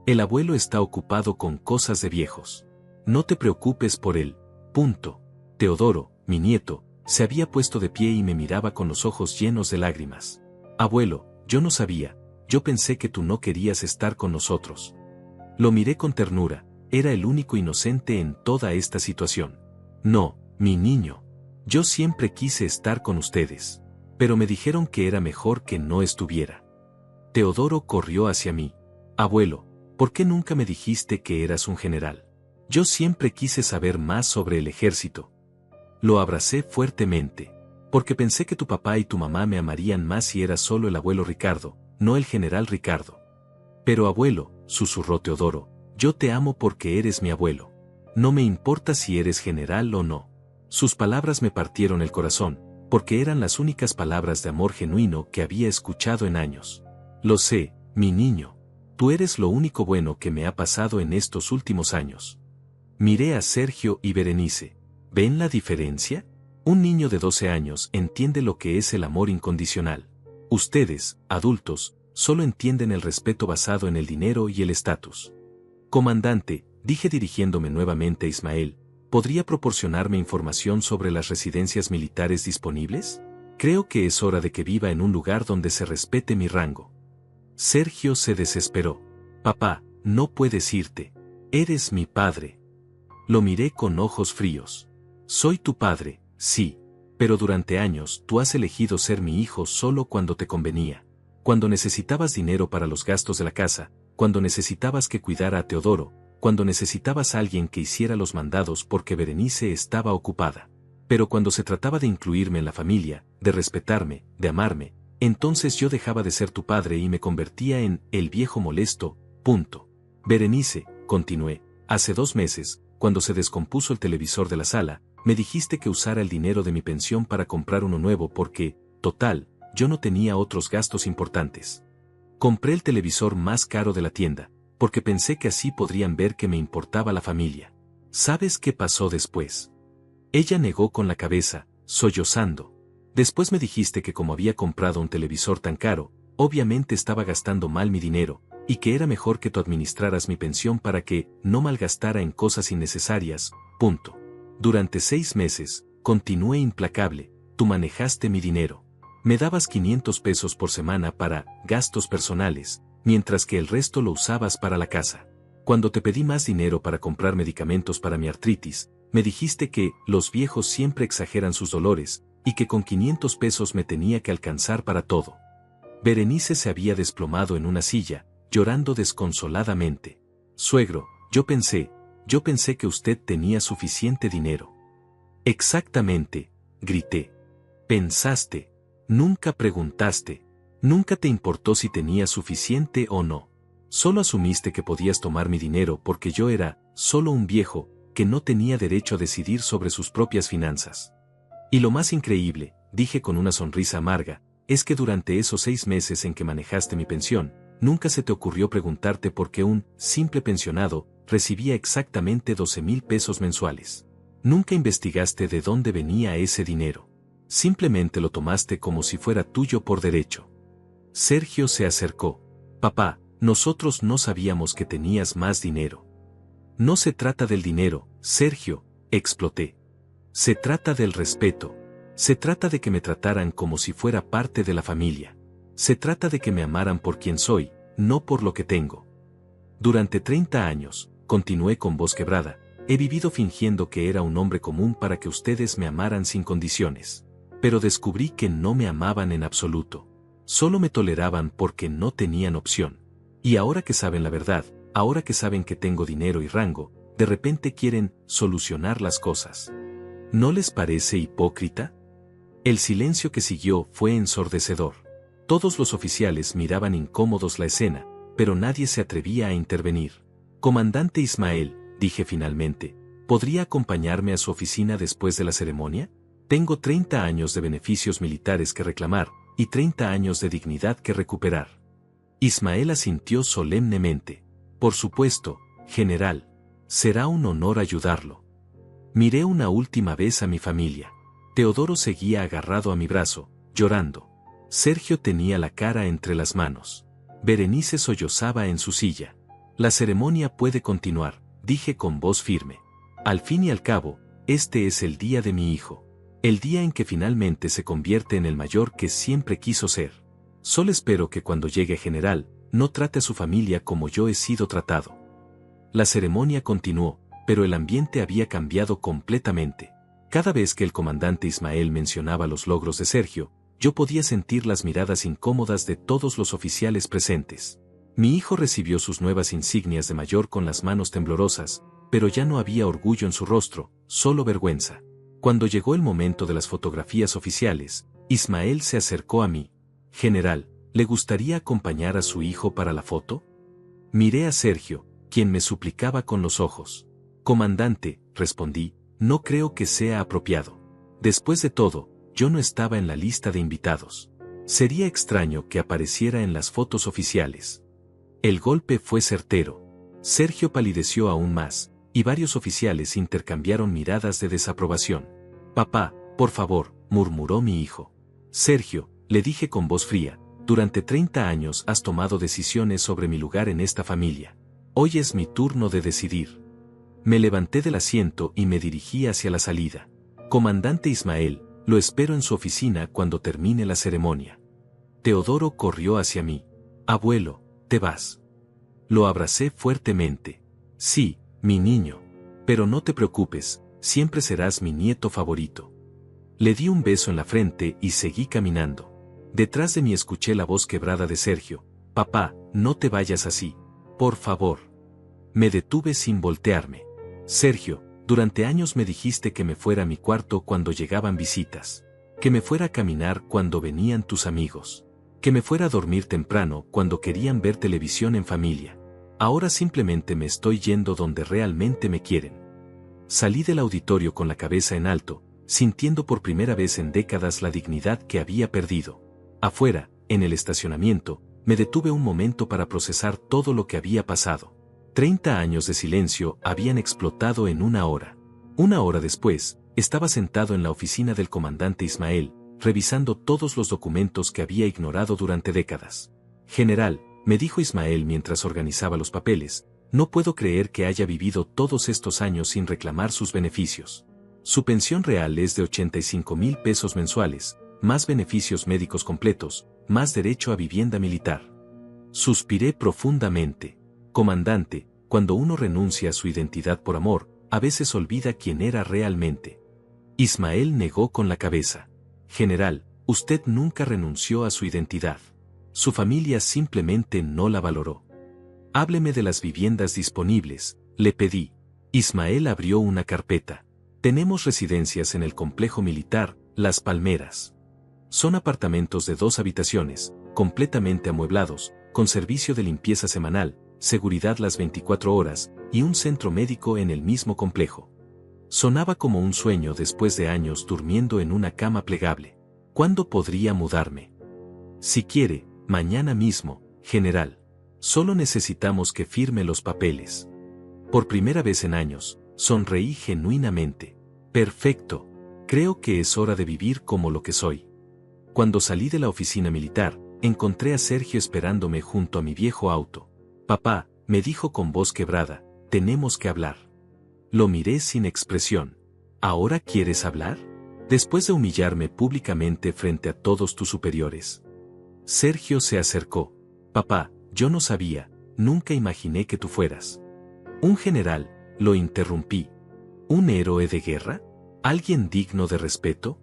El abuelo está ocupado con cosas de viejos. No te preocupes por él. Punto. Teodoro, mi nieto, se había puesto de pie y me miraba con los ojos llenos de lágrimas. Abuelo, yo no sabía, yo pensé que tú no querías estar con nosotros. Lo miré con ternura, era el único inocente en toda esta situación. No, mi niño. Yo siempre quise estar con ustedes. Pero me dijeron que era mejor que no estuviera. Teodoro corrió hacia mí. Abuelo, ¿por qué nunca me dijiste que eras un general? Yo siempre quise saber más sobre el ejército. Lo abracé fuertemente, porque pensé que tu papá y tu mamá me amarían más si eras solo el abuelo Ricardo, no el general Ricardo. Pero abuelo, susurró Teodoro, yo te amo porque eres mi abuelo. No me importa si eres general o no. Sus palabras me partieron el corazón, porque eran las únicas palabras de amor genuino que había escuchado en años. Lo sé, mi niño. Tú eres lo único bueno que me ha pasado en estos últimos años. Miré a Sergio y Berenice. ¿Ven la diferencia? Un niño de 12 años entiende lo que es el amor incondicional. Ustedes, adultos, solo entienden el respeto basado en el dinero y el estatus. Comandante, dije dirigiéndome nuevamente a Ismael, ¿podría proporcionarme información sobre las residencias militares disponibles? Creo que es hora de que viva en un lugar donde se respete mi rango. Sergio se desesperó. Papá, no puedes irte. Eres mi padre. Lo miré con ojos fríos. Soy tu padre, sí, pero durante años tú has elegido ser mi hijo solo cuando te convenía. Cuando necesitabas dinero para los gastos de la casa, cuando necesitabas que cuidara a Teodoro, cuando necesitabas a alguien que hiciera los mandados porque Berenice estaba ocupada. Pero cuando se trataba de incluirme en la familia, de respetarme, de amarme, entonces yo dejaba de ser tu padre y me convertía en el viejo molesto, punto. Berenice, continué, hace 2 meses, cuando se descompuso el televisor de la sala, me dijiste que usara el dinero de mi pensión para comprar uno nuevo porque, total, yo no tenía otros gastos importantes. Compré el televisor más caro de la tienda, porque pensé que así podrían ver que me importaba la familia. ¿Sabes qué pasó después? Ella negó con la cabeza, sollozando. Después me dijiste que como había comprado un televisor tan caro, obviamente estaba gastando mal mi dinero, y que era mejor que tú administraras mi pensión para que no malgastara en cosas innecesarias, punto. Durante 6 meses, continué implacable, tú manejaste mi dinero. Me dabas 500 pesos por semana para gastos personales, mientras que el resto lo usabas para la casa. Cuando te pedí más dinero para comprar medicamentos para mi artritis, me dijiste que los viejos siempre exageran sus dolores, y que con 500 pesos me tenía que alcanzar para todo. Berenice se había desplomado en una silla, llorando desconsoladamente. Suegro, yo pensé que usted tenía suficiente dinero. Exactamente, grité. Pensaste, nunca preguntaste, nunca te importó si tenía suficiente o no. Solo asumiste que podías tomar mi dinero porque yo era solo un viejo que no tenía derecho a decidir sobre sus propias finanzas. Y lo más increíble, dije con una sonrisa amarga, es que durante esos 6 meses en que manejaste mi pensión, nunca se te ocurrió preguntarte por qué un simple pensionado recibía exactamente 12,000 pesos mensuales. Nunca investigaste de dónde venía ese dinero. Simplemente lo tomaste como si fuera tuyo por derecho. Sergio se acercó. Papá, nosotros no sabíamos que tenías más dinero. No se trata del dinero, Sergio, exploté. Se trata del respeto. Se trata de que me trataran como si fuera parte de la familia. Se trata de que me amaran por quien soy, no por lo que tengo. Durante 30 años, continué con voz quebrada, he vivido fingiendo que era un hombre común para que ustedes me amaran sin condiciones. Pero descubrí que no me amaban en absoluto. Solo me toleraban porque no tenían opción. Y ahora que saben la verdad, ahora que saben que tengo dinero y rango, de repente quieren solucionar las cosas. ¿No les parece hipócrita? El silencio que siguió fue ensordecedor. Todos los oficiales miraban incómodos la escena, pero nadie se atrevía a intervenir. Comandante Ismael, dije finalmente, ¿podría acompañarme a su oficina después de la ceremonia? Tengo 30 años de beneficios militares que reclamar, y 30 años de dignidad que recuperar. Ismael asintió solemnemente. Por supuesto, general. Será un honor ayudarlo. Miré una última vez a mi familia. Teodoro seguía agarrado a mi brazo, llorando. Sergio tenía la cara entre las manos. Berenice sollozaba en su silla. La ceremonia puede continuar, dije con voz firme. Al fin y al cabo, este es el día de mi hijo. El día en que finalmente se convierte en el mayor que siempre quiso ser. Solo espero que cuando llegue general, no trate a su familia como yo he sido tratado. La ceremonia continuó, pero el ambiente había cambiado completamente. Cada vez que el comandante Ismael mencionaba los logros de Sergio, yo podía sentir las miradas incómodas de todos los oficiales presentes. Mi hijo recibió sus nuevas insignias de mayor con las manos temblorosas, pero ya no había orgullo en su rostro, solo vergüenza. Cuando llegó el momento de las fotografías oficiales, Ismael se acercó a mí. General, ¿le gustaría acompañar a su hijo para la foto? Miré a Sergio, quien me suplicaba con los ojos. Comandante, respondí, no creo que sea apropiado. Después de todo, yo no estaba en la lista de invitados. Sería extraño que apareciera en las fotos oficiales. El golpe fue certero. Sergio palideció aún más, y varios oficiales intercambiaron miradas de desaprobación. Papá, por favor, murmuró mi hijo. Sergio, le dije con voz fría, durante 30 años has tomado decisiones sobre mi lugar en esta familia. Hoy es mi turno de decidir. Me levanté del asiento y me dirigí hacia la salida. Comandante Ismael, lo espero en su oficina cuando termine la ceremonia. Teodoro corrió hacia mí. Abuelo, te vas. Lo abracé fuertemente. Sí, mi niño. Pero no te preocupes, siempre serás mi nieto favorito. Le di un beso en la frente y seguí caminando. Detrás de mí escuché la voz quebrada de Sergio. Papá, no te vayas así. Por favor. Me detuve sin voltearme. Sergio, durante años me dijiste que me fuera a mi cuarto cuando llegaban visitas. Que me fuera a caminar cuando venían tus amigos. Que me fuera a dormir temprano cuando querían ver televisión en familia. Ahora simplemente me estoy yendo donde realmente me quieren. Salí del auditorio con la cabeza en alto, sintiendo por primera vez en décadas la dignidad que había perdido. Afuera, en el estacionamiento, me detuve un momento para procesar todo lo que había pasado. 30 años de silencio habían explotado en una hora. Una hora después, estaba sentado en la oficina del comandante Ismael, revisando todos los documentos que había ignorado durante décadas. General, me dijo Ismael mientras organizaba los papeles, no puedo creer que haya vivido todos estos años sin reclamar sus beneficios. Su pensión real es de 85,000 pesos mensuales, más beneficios médicos completos, más derecho a vivienda militar. Suspiré profundamente. Comandante, cuando uno renuncia a su identidad por amor, a veces olvida quién era realmente. Ismael negó con la cabeza. General, usted nunca renunció a su identidad. Su familia simplemente no la valoró. Hábleme de las viviendas disponibles, le pedí. Ismael abrió una carpeta. Tenemos residencias en el complejo militar, Las Palmeras. Son apartamentos de 2 habitaciones, completamente amueblados, con servicio de limpieza semanal, seguridad las 24 horas, y un centro médico en el mismo complejo. Sonaba como un sueño después de años durmiendo en una cama plegable. ¿Cuándo podría mudarme? Si quiere, mañana mismo, general. Solo necesitamos que firme los papeles. Por primera vez en años, sonreí genuinamente. Perfecto. Creo que es hora de vivir como lo que soy. Cuando salí de la oficina militar, encontré a Sergio esperándome junto a mi viejo auto. Papá, me dijo con voz quebrada, tenemos que hablar. Lo miré sin expresión. ¿Ahora quieres hablar? Después de humillarme públicamente frente a todos tus superiores. Sergio se acercó. Papá, yo no sabía, nunca imaginé que tú fueras un general, lo interrumpí. ¿Un héroe de guerra? ¿Alguien digno de respeto?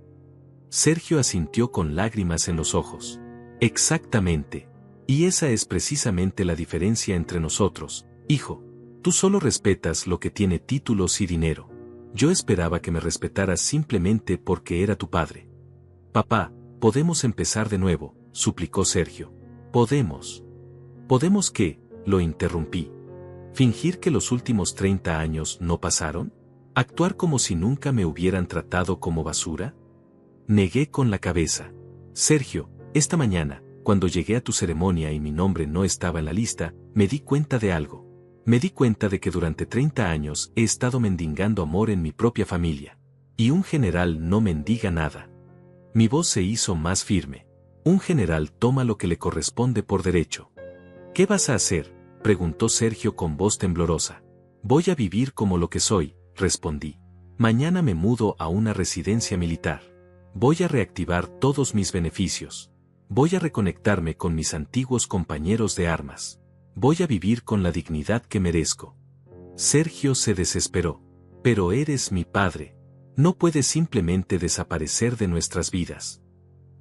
Sergio asintió con lágrimas en los ojos. Exactamente. Y esa es precisamente la diferencia entre nosotros, hijo. Tú solo respetas lo que tiene títulos y dinero. Yo esperaba que me respetaras simplemente porque era tu padre. Papá, podemos empezar de nuevo, suplicó Sergio. Podemos. ¿Podemos qué? Lo interrumpí. ¿Fingir que los últimos 30 años no pasaron? ¿Actuar como si nunca me hubieran tratado como basura? Negué con la cabeza. Sergio, esta mañana, cuando llegué a tu ceremonia y mi nombre no estaba en la lista, me di cuenta de algo. Me di cuenta de que durante 30 años he estado mendigando amor en mi propia familia. Y un general no mendiga nada. Mi voz se hizo más firme. Un general toma lo que le corresponde por derecho. ¿Qué vas a hacer?, preguntó Sergio con voz temblorosa. Voy a vivir como lo que soy, respondí. Mañana me mudo a una residencia militar. Voy a reactivar todos mis beneficios. Voy a reconectarme con mis antiguos compañeros de armas. Voy a vivir con la dignidad que merezco. Sergio se desesperó. Pero eres mi padre. No puedes simplemente desaparecer de nuestras vidas.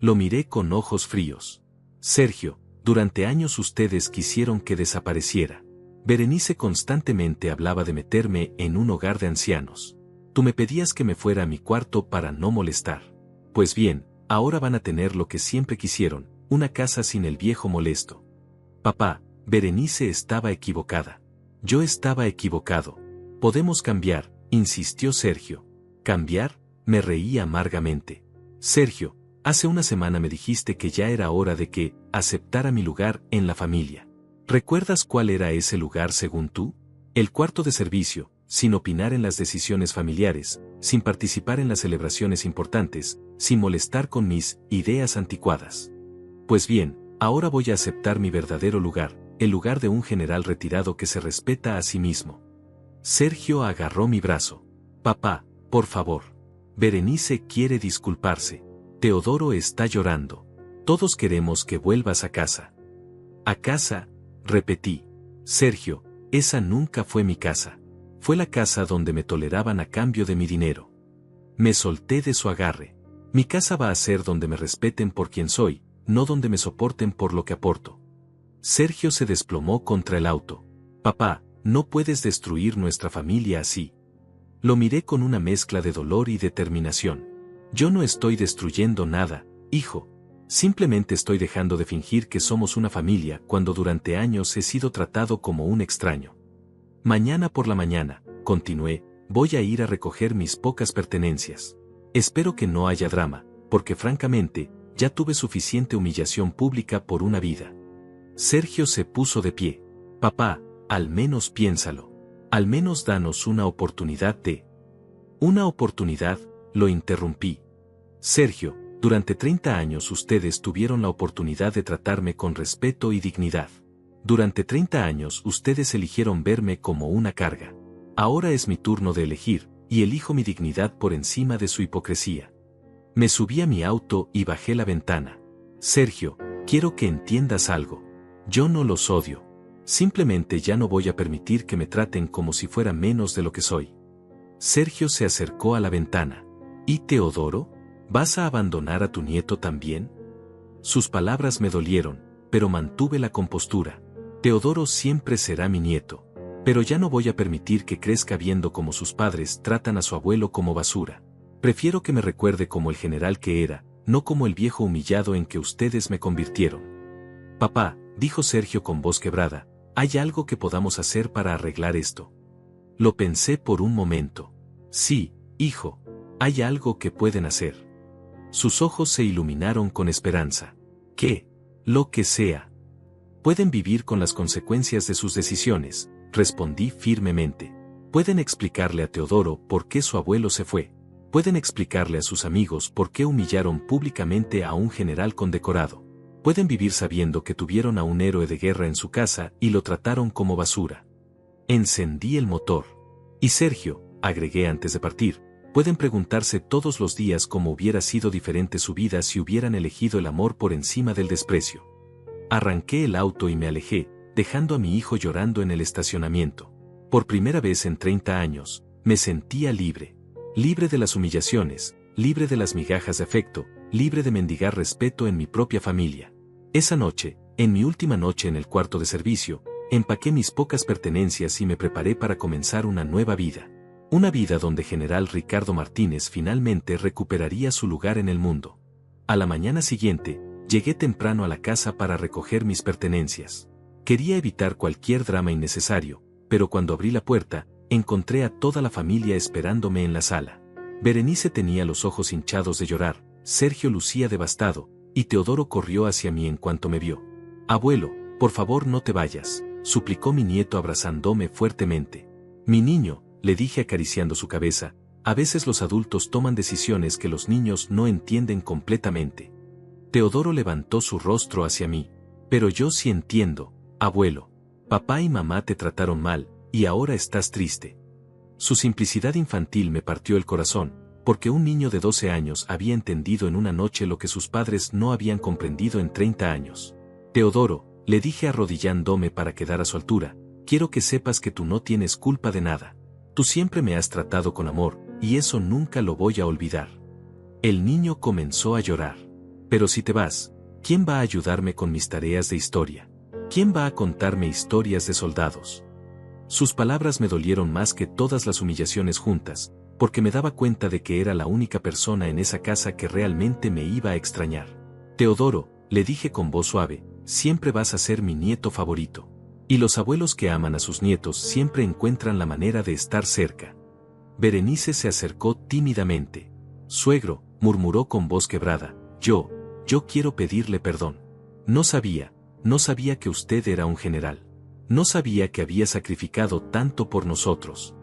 Lo miré con ojos fríos. Sergio, durante años ustedes quisieron que desapareciera. Berenice constantemente hablaba de meterme en un hogar de ancianos. Tú me pedías que me fuera a mi cuarto para no molestar. Pues bien, ahora van a tener lo que siempre quisieron, una casa sin el viejo molesto. Papá, Berenice estaba equivocada. Yo estaba equivocado. Podemos cambiar, insistió Sergio. ¿Cambiar? Me reí amargamente. Sergio, hace una semana me dijiste que ya era hora de que aceptara mi lugar en la familia. ¿Recuerdas cuál era ese lugar según tú? El cuarto de servicio, sin opinar en las decisiones familiares, sin participar en las celebraciones importantes, sin molestar con mis ideas anticuadas. Pues bien, ahora voy a aceptar mi verdadero lugar, el lugar de un general retirado que se respeta a sí mismo. Sergio agarró mi brazo. Papá, por favor. Berenice quiere disculparse. Teodoro está llorando. Todos queremos que vuelvas a casa. ¿A casa? Repetí. Sergio, esa nunca fue mi casa. Fue la casa donde me toleraban a cambio de mi dinero. Me solté de su agarre. Mi casa va a ser donde me respeten por quien soy, no donde me soporten por lo que aporto. Sergio se desplomó contra el auto. Papá, no puedes destruir nuestra familia así. Lo miré con una mezcla de dolor y determinación. Yo no estoy destruyendo nada, hijo. Simplemente estoy dejando de fingir que somos una familia cuando durante años he sido tratado como un extraño. Mañana por la mañana, continué, voy a ir a recoger mis pocas pertenencias. Espero que no haya drama, porque francamente, ya tuve suficiente humillación pública por una vida. Sergio se puso de pie. Papá, al menos piénsalo. Al menos danos una oportunidad de... Una oportunidad, lo interrumpí. Sergio, durante 30 años ustedes tuvieron la oportunidad de tratarme con respeto y dignidad. Durante 30 años ustedes eligieron verme como una carga. Ahora es mi turno de elegir, y elijo mi dignidad por encima de su hipocresía. Me subí a mi auto y bajé la ventana. Sergio, quiero que entiendas algo. Yo no los odio. Simplemente ya no voy a permitir que me traten como si fuera menos de lo que soy. Sergio se acercó a la ventana. ¿Y Teodoro? ¿Vas a abandonar a tu nieto también? Sus palabras me dolieron, pero mantuve la compostura. Teodoro siempre será mi nieto. Pero ya no voy a permitir que crezca viendo cómo sus padres tratan a su abuelo como basura. Prefiero que me recuerde como el general que era, no como el viejo humillado en que ustedes me convirtieron. Papá, dijo Sergio con voz quebrada, ¿hay algo que podamos hacer para arreglar esto? Lo pensé por un momento. Sí, hijo, hay algo que pueden hacer. Sus ojos se iluminaron con esperanza. ¿Qué? Lo que sea. Pueden vivir con las consecuencias de sus decisiones, respondí firmemente. Pueden explicarle a Teodoro por qué su abuelo se fue. Pueden explicarle a sus amigos por qué humillaron públicamente a un general condecorado. Pueden vivir sabiendo que tuvieron a un héroe de guerra en su casa y lo trataron como basura. Encendí el motor. Y Sergio, agregué antes de partir, pueden preguntarse todos los días cómo hubiera sido diferente su vida si hubieran elegido el amor por encima del desprecio. Arranqué el auto y me alejé, dejando a mi hijo llorando en el estacionamiento. Por primera vez en 30 años, me sentía libre. Libre de las humillaciones, libre de las migajas de afecto, libre de mendigar respeto en mi propia familia. Esa noche, en mi última noche en el cuarto de servicio, empaqué mis pocas pertenencias y me preparé para comenzar una nueva vida. Una vida donde General Ricardo Martínez finalmente recuperaría su lugar en el mundo. A la mañana siguiente, llegué temprano a la casa para recoger mis pertenencias. Quería evitar cualquier drama innecesario, pero cuando abrí la puerta, encontré a toda la familia esperándome en la sala. Berenice tenía los ojos hinchados de llorar, Sergio lucía devastado, y Teodoro corrió hacia mí en cuanto me vio. Abuelo, por favor no te vayas, suplicó mi nieto abrazándome fuertemente. Mi niño, le dije acariciando su cabeza, a veces los adultos toman decisiones que los niños no entienden completamente. Teodoro levantó su rostro hacia mí. Pero yo sí entiendo, abuelo. Papá y mamá te trataron mal, y ahora estás triste. Su simplicidad infantil me partió el corazón, porque un niño de 12 años había entendido en una noche lo que sus padres no habían comprendido en 30 años. Teodoro, le dije arrodillándome para quedar a su altura, quiero que sepas que tú no tienes culpa de nada. Tú siempre me has tratado con amor, y eso nunca lo voy a olvidar. El niño comenzó a llorar. Pero si te vas, ¿quién va a ayudarme con mis tareas de historia? ¿Quién va a contarme historias de soldados? Sus palabras me dolieron más que todas las humillaciones juntas, porque me daba cuenta de que era la única persona en esa casa que realmente me iba a extrañar. Teodoro, le dije con voz suave, siempre vas a ser mi nieto favorito. Y los abuelos que aman a sus nietos siempre encuentran la manera de estar cerca. Berenice se acercó tímidamente. Suegro, murmuró con voz quebrada, yo quiero pedirle perdón. No sabía que usted era un general. No sabía que había sacrificado tanto por nosotros.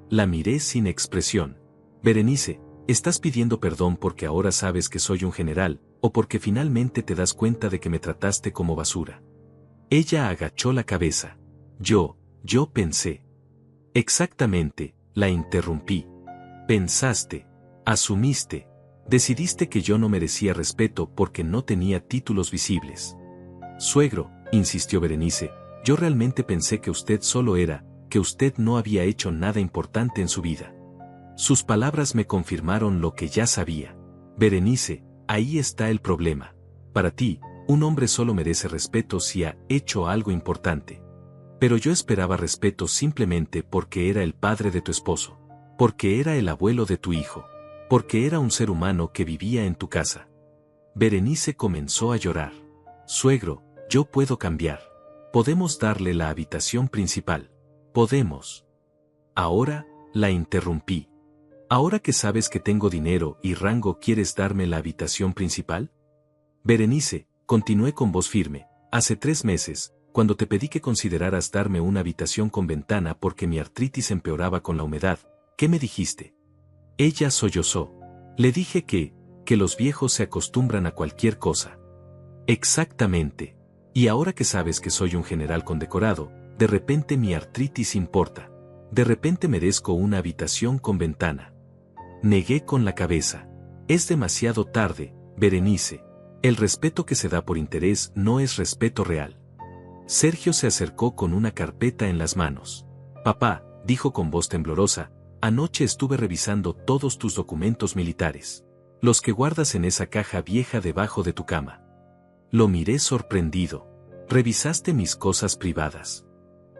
La miré sin expresión. Berenice, ¿estás pidiendo perdón porque ahora sabes que soy un general, o porque finalmente te das cuenta de que me trataste como basura? Ella agachó la cabeza. Yo pensé. Exactamente, la interrumpí. Pensaste, asumiste, decidiste que yo no merecía respeto porque no tenía títulos visibles. Suegro, insistió Berenice, yo realmente pensé que usted solo era, que usted no había hecho nada importante en su vida. Sus palabras me confirmaron lo que ya sabía. Berenice, ahí está el problema. Para ti, un hombre solo merece respeto si ha hecho algo importante. Pero yo esperaba respeto simplemente porque era el padre de tu esposo, porque era el abuelo de tu hijo, porque era un ser humano que vivía en tu casa. Berenice comenzó a llorar. Suegro, yo puedo cambiar. Podemos darle la habitación principal. Podemos. Ahora, la interrumpí. ¿Ahora que sabes que tengo dinero y rango quieres darme la habitación principal? Berenice, continué con voz firme, hace 3 meses, cuando te pedí que consideraras darme una habitación con ventana porque mi artritis empeoraba con la humedad, ¿qué me dijiste? Ella sollozó. Le dije que los viejos se acostumbran a cualquier cosa. Exactamente. Y ahora que sabes que soy un general condecorado, de repente mi artritis importa. De repente merezco una habitación con ventana. Negué con la cabeza. Es demasiado tarde, Berenice. El respeto que se da por interés no es respeto real. Sergio se acercó con una carpeta en las manos. Papá, dijo con voz temblorosa, anoche estuve revisando todos tus documentos militares. Los que guardas en esa caja vieja debajo de tu cama. Lo miré sorprendido. ¿Revisaste mis cosas privadas?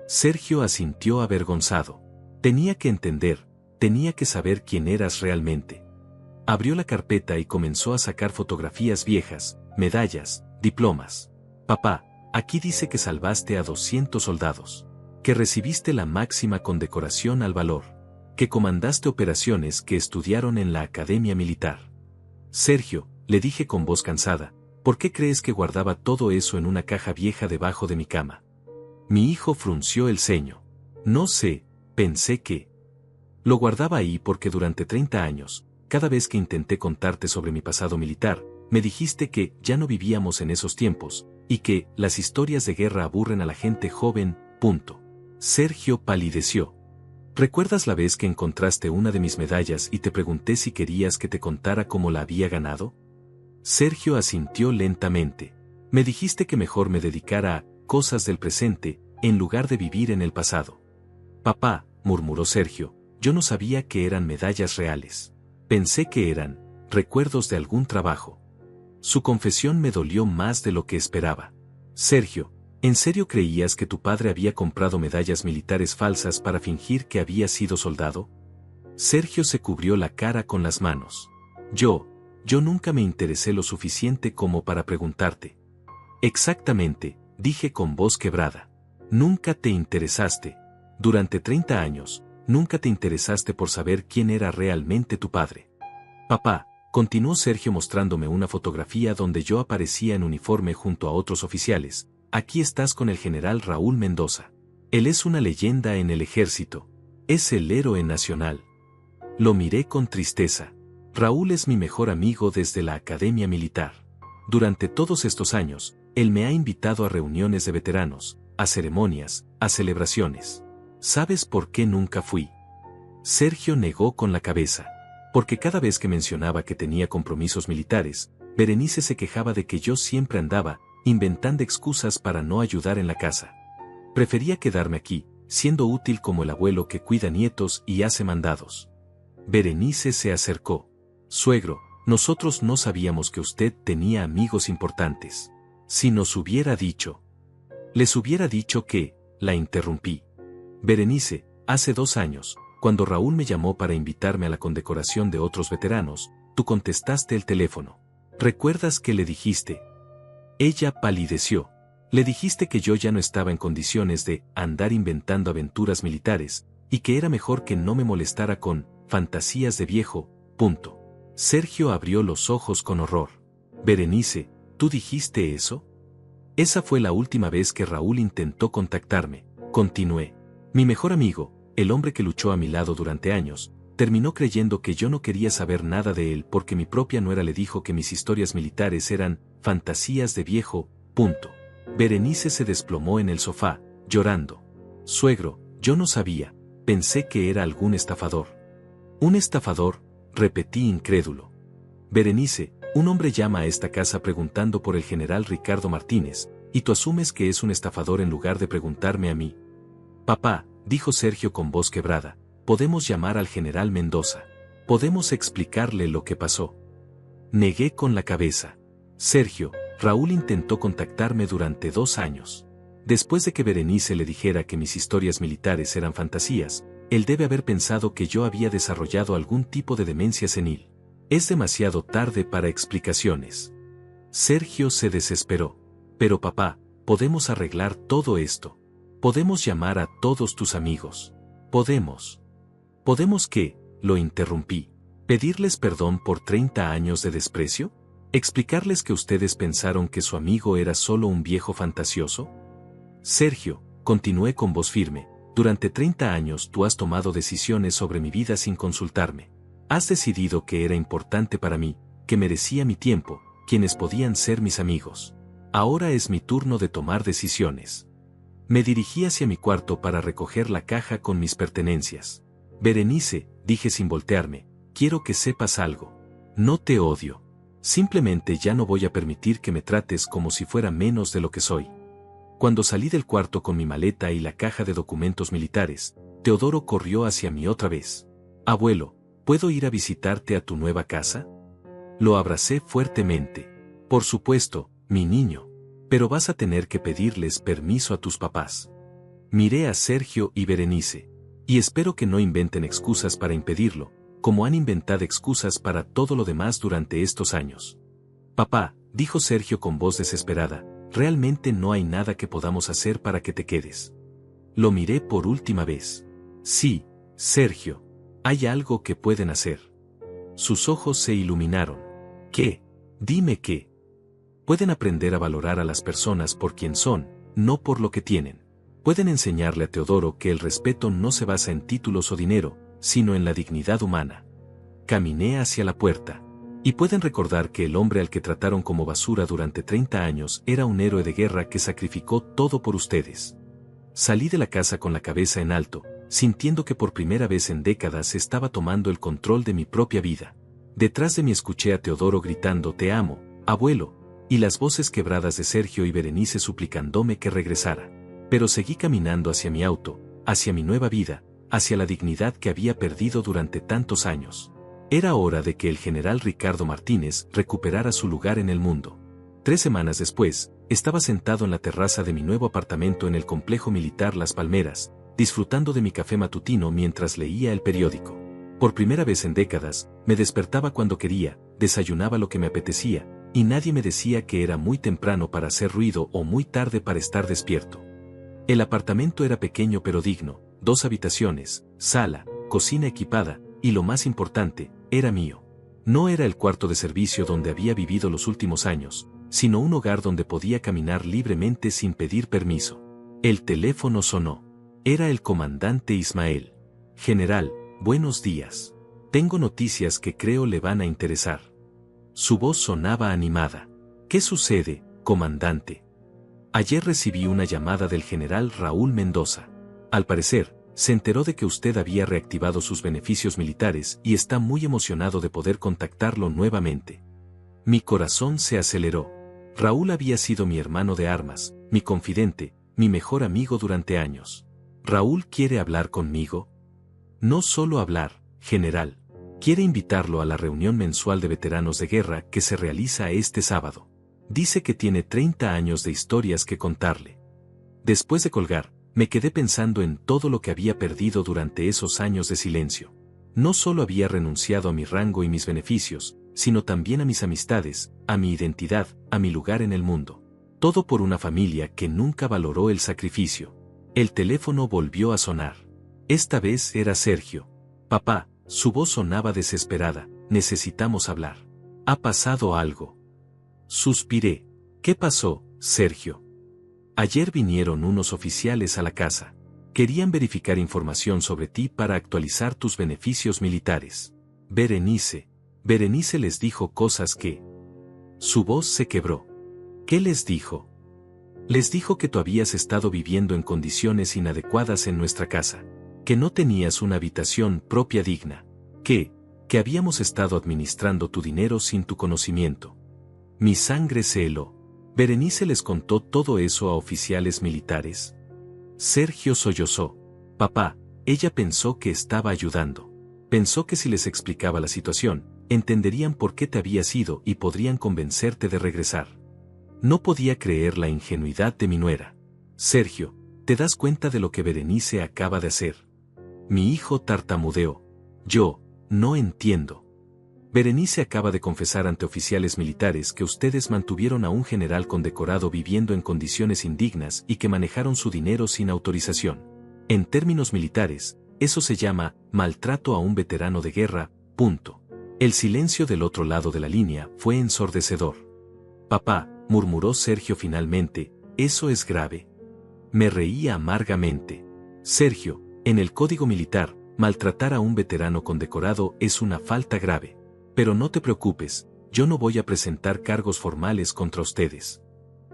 Sergio asintió avergonzado. Tenía que entender, tenía que saber quién eras realmente. Abrió la carpeta y comenzó a sacar fotografías viejas, medallas, diplomas. Papá, aquí dice que salvaste a 200 soldados. Que recibiste la máxima condecoración al valor. Que comandaste operaciones que estudiaron en la Academia Militar. Sergio, le dije con voz cansada, ¿por qué crees que guardaba todo eso en una caja vieja debajo de mi cama? Mi hijo frunció el ceño. No sé, pensé que... Lo guardaba ahí porque durante 30 años, cada vez que intenté contarte sobre mi pasado militar, me dijiste que ya no vivíamos en esos tiempos, y que las historias de guerra aburren a la gente joven, punto. Sergio palideció. ¿Recuerdas la vez que encontraste una de mis medallas y te pregunté si querías que te contara cómo la había ganado? Sergio asintió lentamente. Me dijiste que mejor me dedicara a cosas del presente, en lugar de vivir en el pasado. Papá, murmuró Sergio, yo no sabía que eran medallas reales. Pensé que eran recuerdos de algún trabajo. Su confesión me dolió más de lo que esperaba. Sergio, ¿en serio creías que tu padre había comprado medallas militares falsas para fingir que había sido soldado? Sergio se cubrió la cara con las manos. Yo nunca me interesé lo suficiente como para preguntarte. Exactamente, dije con voz quebrada. Nunca te interesaste. Durante 30 años, nunca te interesaste por saber quién era realmente tu padre. Papá, continuó Sergio mostrándome una fotografía donde yo aparecía en uniforme junto a otros oficiales. Aquí estás con el general Raúl Mendoza. Él es una leyenda en el ejército. Es el héroe nacional. Lo miré con tristeza. Raúl es mi mejor amigo desde la Academia Militar. Durante todos estos años, él me ha invitado a reuniones de veteranos, a ceremonias, a celebraciones. ¿Sabes por qué nunca fui? Sergio negó con la cabeza. porque cada vez que mencionaba que tenía compromisos militares, Berenice se quejaba de que yo siempre andaba inventando excusas para no ayudar en la casa. Prefería quedarme aquí, siendo útil como el abuelo que cuida nietos y hace mandados. Berenice se acercó. Suegro, nosotros no sabíamos que usted tenía amigos importantes. Si nos hubiera dicho. Les hubiera dicho que, la interrumpí. Berenice, hace 2 años, cuando Raúl me llamó para invitarme a la condecoración de otros veteranos, tú contestaste el teléfono. ¿Recuerdas qué le dijiste? Ella palideció. Le dijiste que yo ya no estaba en condiciones de andar inventando aventuras militares, y que era mejor que no me molestara con fantasías de viejo, punto. Sergio abrió los ojos con horror. Berenice, ¿tú dijiste eso? Esa fue la última vez que Raúl intentó contactarme, continué. Mi mejor amigo, el hombre que luchó a mi lado durante años, terminó creyendo que yo no quería saber nada de él porque mi propia nuera le dijo que mis historias militares eran fantasías de viejo, punto. Berenice se desplomó en el sofá, llorando. Suegro, yo no sabía, pensé que era algún estafador. ¿Un estafador?, repetí incrédulo. Berenice, un hombre llama a esta casa preguntando por el general Ricardo Martínez, y tú asumes que es un estafador en lugar de preguntarme a mí. Papá, dijo Sergio con voz quebrada, podemos llamar al general Mendoza. Podemos explicarle lo que pasó. Negué con la cabeza. Sergio, Raúl intentó contactarme durante 2 años. Después de que Berenice le dijera que mis historias militares eran fantasías, él debe haber pensado que yo había desarrollado algún tipo de demencia senil. Es demasiado tarde para explicaciones. Sergio se desesperó. Pero papá, podemos arreglar todo esto. Podemos llamar a todos tus amigos. Podemos. ¿Podemos qué?, lo interrumpí. ¿Pedirles perdón por 30 años de desprecio? ¿Explicarles que ustedes pensaron que su amigo era solo un viejo fantasioso? Sergio, continué con voz firme, durante 30 años tú has tomado decisiones sobre mi vida sin consultarme. Has decidido que era importante para mí, que merecía mi tiempo, quienes podían ser mis amigos. Ahora es mi turno de tomar decisiones. Me dirigí hacia mi cuarto para recoger la caja con mis pertenencias. Berenice, dije sin voltearme, quiero que sepas algo. No te odio. Simplemente ya no voy a permitir que me trates como si fuera menos de lo que soy. Cuando salí del cuarto con mi maleta y la caja de documentos militares, Teodoro corrió hacia mí otra vez. Abuelo, ¿puedo ir a visitarte a tu nueva casa? Lo abracé fuertemente. Por supuesto, mi niño. Pero vas a tener que pedirles permiso a tus papás. Miré a Sergio y Berenice. Y espero que no inventen excusas para impedirlo, como han inventado excusas para todo lo demás durante estos años. Papá, dijo Sergio con voz desesperada, realmente no hay nada que podamos hacer para que te quedes. Lo miré por última vez. Sí, Sergio, hay algo que pueden hacer. Sus ojos se iluminaron. ¿Qué? Dime qué. Pueden aprender a valorar a las personas por quien son, no por lo que tienen. Pueden enseñarle a Teodoro que el respeto no se basa en títulos o dinero, sino en la dignidad humana. Caminé hacia la puerta. Y pueden recordar que el hombre al que trataron como basura durante 30 años era un héroe de guerra que sacrificó todo por ustedes. Salí de la casa con la cabeza en alto, sintiendo que por primera vez en décadas estaba tomando el control de mi propia vida. Detrás de mí escuché a Teodoro gritando «Te amo, abuelo», y las voces quebradas de Sergio y Berenice suplicándome que regresara. Pero seguí caminando hacia mi auto, hacia mi nueva vida, hacia la dignidad que había perdido durante tantos años. Era hora de que el general Ricardo Martínez recuperara su lugar en el mundo. 3 semanas después, estaba sentado en la terraza de mi nuevo apartamento en el complejo militar Las Palmeras, disfrutando de mi café matutino mientras leía el periódico. Por primera vez en décadas, me despertaba cuando quería, desayunaba lo que me apetecía, y nadie me decía que era muy temprano para hacer ruido o muy tarde para estar despierto. El apartamento era pequeño pero digno, 2 habitaciones, sala, cocina equipada, y lo más importante, era mío. No era el cuarto de servicio donde había vivido los últimos años, sino un hogar donde podía caminar libremente sin pedir permiso. El teléfono sonó. Era el comandante Ismael. General, buenos días. Tengo noticias que creo le van a interesar. Su voz sonaba animada. ¿Qué sucede, comandante? Ayer recibí una llamada del general Raúl Mendoza. Al parecer, Se enteró de que usted había reactivado sus beneficios militares y está muy emocionado de poder contactarlo nuevamente. Mi corazón se aceleró. Raúl había sido mi hermano de armas, mi confidente, mi mejor amigo durante años. ¿Raúl quiere hablar conmigo? No solo hablar, general. Quiere invitarlo a la reunión mensual de veteranos de guerra que se realiza este sábado. Dice que tiene 30 años de historias que contarle. Después de colgar, me quedé pensando en todo lo que había perdido durante esos años de silencio. No solo había renunciado a mi rango y mis beneficios, sino también a mis amistades, a mi identidad, a mi lugar en el mundo. Todo por una familia que nunca valoró el sacrificio. El teléfono volvió a sonar. Esta vez era Sergio. Papá, su voz sonaba desesperada, necesitamos hablar. ¿Ha pasado algo? Suspiré. ¿Qué pasó, Sergio? Ayer vinieron unos oficiales a la casa. Querían verificar información sobre ti para actualizar tus beneficios militares. Berenice les dijo cosas que... Su voz se quebró. ¿Qué les dijo? Les dijo que tú habías estado viviendo en condiciones inadecuadas en nuestra casa, que no tenías una habitación propia digna, que habíamos estado administrando tu dinero sin tu conocimiento. Mi sangre se heló. ¿Berenice les contó todo eso a oficiales militares? Sergio sollozó. Papá, ella pensó que estaba ayudando. Pensó que si les explicaba la situación, entenderían por qué te habías ido y podrían convencerte de regresar. No podía creer la ingenuidad de mi nuera. Sergio, ¿te das cuenta de lo que Berenice acaba de hacer? Mi hijo tartamudeó. Yo, no entiendo. Berenice acaba de confesar ante oficiales militares que ustedes mantuvieron a un general condecorado viviendo en condiciones indignas y que manejaron su dinero sin autorización. En términos militares, eso se llama maltrato a un veterano de guerra, punto. El silencio del otro lado de la línea fue ensordecedor. Papá, murmuró Sergio finalmente, eso es grave. Me reía amargamente. Sergio, en el código militar, maltratar a un veterano condecorado es una falta grave. Pero no te preocupes, yo no voy a presentar cargos formales contra ustedes.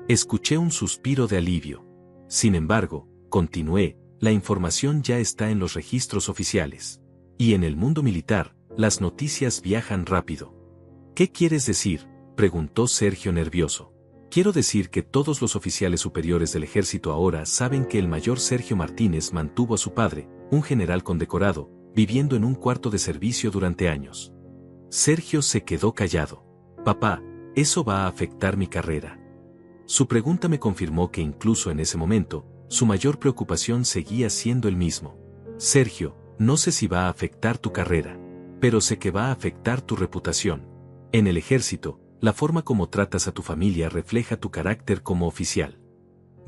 Escuché un suspiro de alivio. Sin embargo, continué, la información ya está en los registros oficiales. Y en el mundo militar, las noticias viajan rápido. ¿Qué quieres decir?, preguntó Sergio nervioso. Quiero decir que todos los oficiales superiores del ejército ahora saben que el mayor Sergio Martínez mantuvo a su padre, un general condecorado, viviendo en un cuarto de servicio durante años. Sergio se quedó callado. Papá, eso va a afectar mi carrera. Su pregunta me confirmó que incluso en ese momento, su mayor preocupación seguía siendo el mismo. Sergio, no sé si va a afectar tu carrera, pero sé que va a afectar tu reputación. En el ejército, la forma como tratas a tu familia refleja tu carácter como oficial.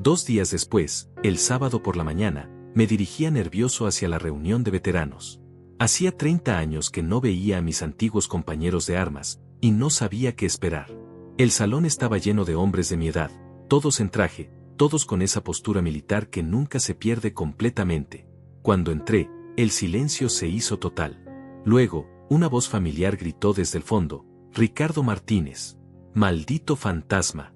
2 días después, el sábado por la mañana, me dirigía nervioso hacia la reunión de veteranos. Hacía 30 años que no veía a mis antiguos compañeros de armas, y no sabía qué esperar. El salón estaba lleno de hombres de mi edad, todos en traje, todos con esa postura militar que nunca se pierde completamente. Cuando entré, el silencio se hizo total. Luego, una voz familiar gritó desde el fondo, Ricardo Martínez. Maldito fantasma.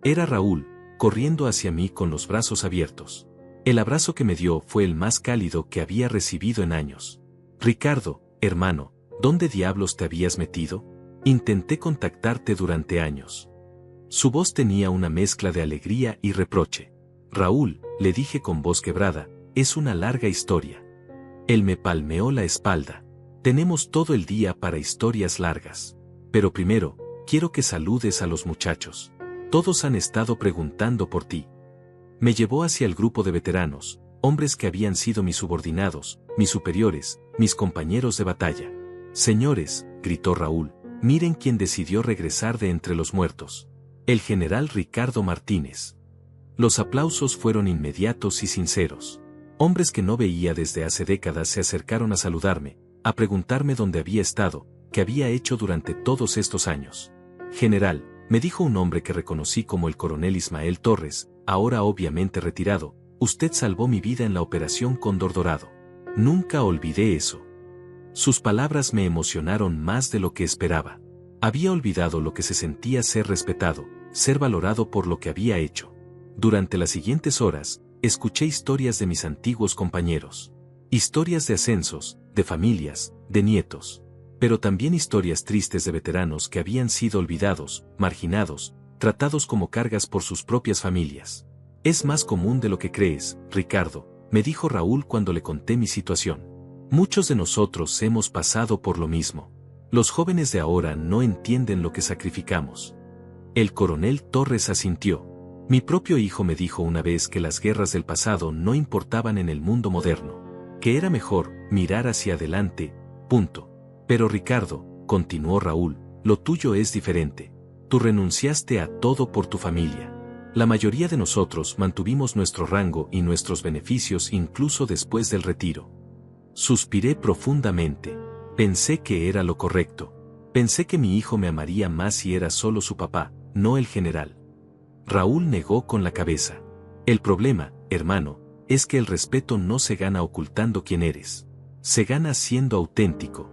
Era Raúl, corriendo hacia mí con los brazos abiertos. El abrazo que me dio fue el más cálido que había recibido en años. Ricardo, hermano, ¿dónde diablos te habías metido? Intenté contactarte durante años. Su voz tenía una mezcla de alegría y reproche. Raúl, le dije con voz quebrada, es una larga historia. Él me palmeó la espalda. Tenemos todo el día para historias largas. Pero primero, quiero que saludes a los muchachos. Todos han estado preguntando por ti. Me llevó hacia el grupo de veteranos, hombres que habían sido mis subordinados, mis superiores, mis compañeros de batalla. Señores, gritó Raúl, miren quién decidió regresar de entre los muertos. El general Ricardo Martínez. Los aplausos fueron inmediatos y sinceros. Hombres que no veía desde hace décadas se acercaron a saludarme, a preguntarme dónde había estado, qué había hecho durante todos estos años. General, me dijo un hombre que reconocí como el coronel Ismael Torres, ahora obviamente retirado, usted salvó mi vida en la Operación Cóndor Dorado. Nunca olvidé eso. Sus palabras me emocionaron más de lo que esperaba. Había olvidado lo que se sentía ser respetado, ser valorado por lo que había hecho. Durante las siguientes horas, escuché historias de mis antiguos compañeros. Historias de ascensos, de familias, de nietos. Pero también historias tristes de veteranos que habían sido olvidados, marginados, tratados como cargas por sus propias familias. Es más común de lo que crees, Ricardo, me dijo Raúl cuando le conté mi situación. Muchos de nosotros hemos pasado por lo mismo. Los jóvenes de ahora no entienden lo que sacrificamos. El coronel Torres asintió. Mi propio hijo me dijo una vez que las guerras del pasado no importaban en el mundo moderno, que era mejor mirar hacia adelante, punto. Pero Ricardo, continuó Raúl, lo tuyo es diferente. Tú renunciaste a todo por tu familia. La mayoría de nosotros mantuvimos nuestro rango y nuestros beneficios incluso después del retiro. Suspiré profundamente. Pensé que era lo correcto. Pensé que mi hijo me amaría más si era solo su papá, no el general. Raúl negó con la cabeza. El problema, hermano, es que el respeto no se gana ocultando quién eres. Se gana siendo auténtico.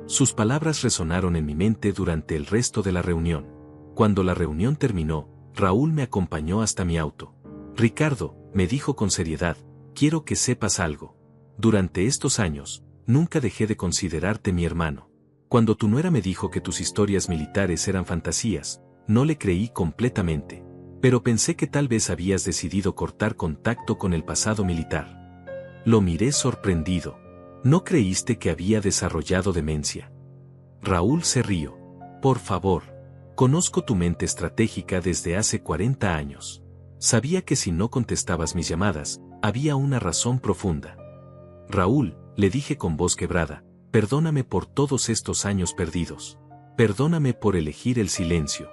Sus palabras resonaron en mi mente durante el resto de la reunión. Cuando la reunión terminó, Raúl me acompañó hasta mi auto. Ricardo, me dijo con seriedad, quiero que sepas algo. Durante estos años, nunca dejé de considerarte mi hermano. Cuando tu nuera me dijo que tus historias militares eran fantasías, no le creí completamente. Pero pensé que tal vez habías decidido cortar contacto con el pasado militar. Lo miré sorprendido. ¿No creíste que había desarrollado demencia? Raúl se rió. Por favor. Conozco tu mente estratégica desde hace 40 años. Sabía que si no contestabas mis llamadas, había una razón profunda. Raúl, le dije con voz quebrada, perdóname por todos estos años perdidos. Perdóname por elegir el silencio.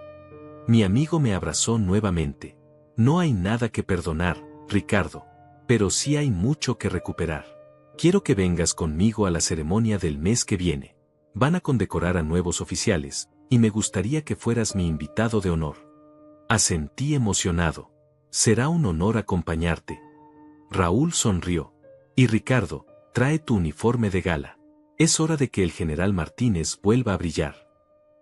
Mi amigo me abrazó nuevamente. No hay nada que perdonar, Ricardo. Pero sí hay mucho que recuperar. Quiero que vengas conmigo a la ceremonia del mes que viene. Van a condecorar a nuevos oficiales, y me gustaría que fueras mi invitado de honor. Asentí emocionado. Será un honor acompañarte. Raúl sonrió. Y Ricardo, trae tu uniforme de gala. Es hora de que el general Martínez vuelva a brillar.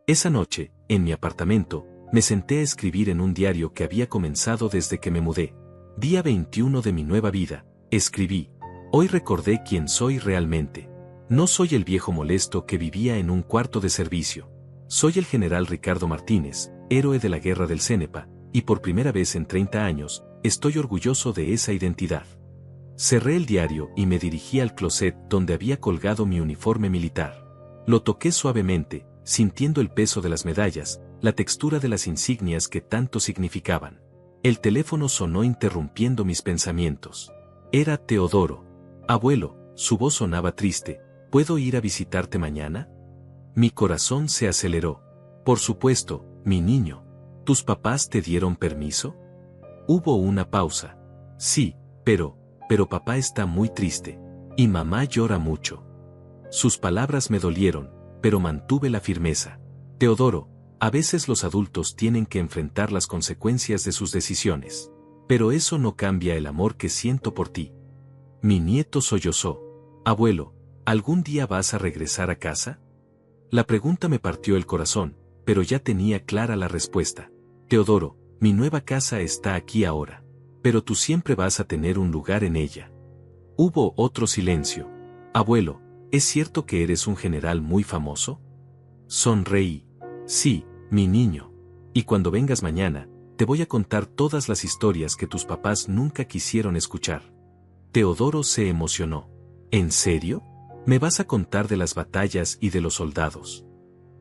Esa noche, en mi apartamento, me senté a escribir en un diario que había comenzado desde que me mudé. Día 21 de mi nueva vida, escribí. Hoy recordé quién soy realmente. No soy el viejo molesto que vivía en un cuarto de servicio. Soy el general Ricardo Martínez, héroe de la guerra del Cenepa, y por primera vez en 30 años, estoy orgulloso de esa identidad. Cerré el diario y me dirigí al closet donde había colgado mi uniforme militar. Lo toqué suavemente, sintiendo el peso de las medallas, la textura de las insignias que tanto significaban. El teléfono sonó interrumpiendo mis pensamientos. Era Teodoro. Abuelo, su voz sonaba triste. ¿Puedo ir a visitarte mañana? Mi corazón se aceleró. Por supuesto, mi niño. ¿Tus papás te dieron permiso? Hubo una pausa. Sí, pero papá está muy triste. Y mamá llora mucho. Sus palabras me dolieron, pero mantuve la firmeza. Teodoro, a veces los adultos tienen que enfrentar las consecuencias de sus decisiones. Pero eso no cambia el amor que siento por ti. Mi nieto sollozó. Abuelo, ¿algún día vas a regresar a casa? La pregunta me partió el corazón, pero ya tenía clara la respuesta. Teodoro, mi nueva casa está aquí ahora. Pero tú siempre vas a tener un lugar en ella. Hubo otro silencio. Abuelo, ¿es cierto que eres un general muy famoso? Sonreí. Sí, mi niño. Y cuando vengas mañana, te voy a contar todas las historias que tus papás nunca quisieron escuchar. Teodoro se emocionó. ¿En serio? ¿Me vas a contar de las batallas y de los soldados?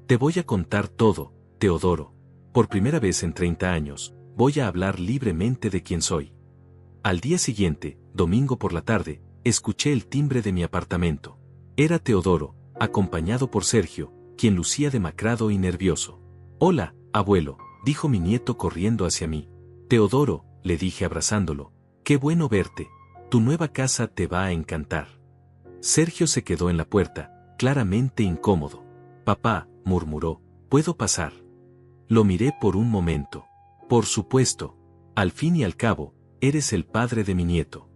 Te voy a contar todo, Teodoro. Por primera vez en 30 años, voy a hablar libremente de quién soy. Al día siguiente, domingo por la tarde, escuché el timbre de mi apartamento. Era Teodoro, acompañado por Sergio, quien lucía demacrado y nervioso. Hola, abuelo, dijo mi nieto corriendo hacia mí. Teodoro, le dije abrazándolo, qué bueno verte. Tu nueva casa te va a encantar. Sergio se quedó en la puerta, claramente incómodo. Papá, murmuró, ¿puedo pasar? Lo miré por un momento. Por supuesto. Al fin y al cabo, eres el padre de mi nieto.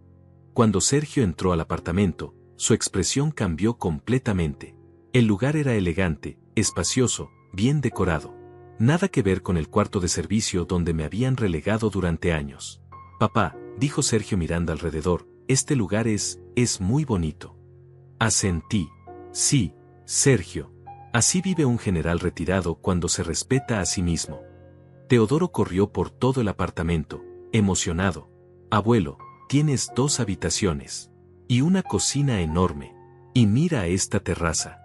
Cuando Sergio entró al apartamento, su expresión cambió completamente. El lugar era elegante, espacioso, bien decorado. Nada que ver con el cuarto de servicio donde me habían relegado durante años. Papá, dijo Sergio mirando alrededor, este lugar es muy bonito. Asentí. Sí, Sergio. Así vive un general retirado cuando se respeta a sí mismo. Teodoro corrió por todo el apartamento, emocionado. Abuelo, tienes 2 habitaciones. Y una cocina enorme. Y mira esta terraza.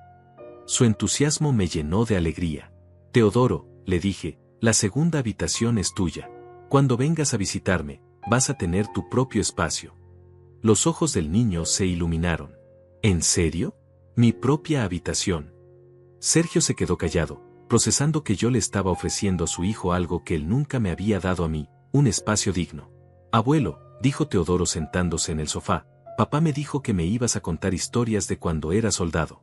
Su entusiasmo me llenó de alegría. Teodoro, le dije, la segunda habitación es tuya. Cuando vengas a visitarme, vas a tener tu propio espacio. Los ojos del niño se iluminaron. ¿En serio? Mi propia habitación. Sergio se quedó callado, procesando que yo le estaba ofreciendo a su hijo algo que él nunca me había dado a mí, un espacio digno. Abuelo, dijo Teodoro sentándose en el sofá, papá me dijo que me ibas a contar historias de cuando era soldado.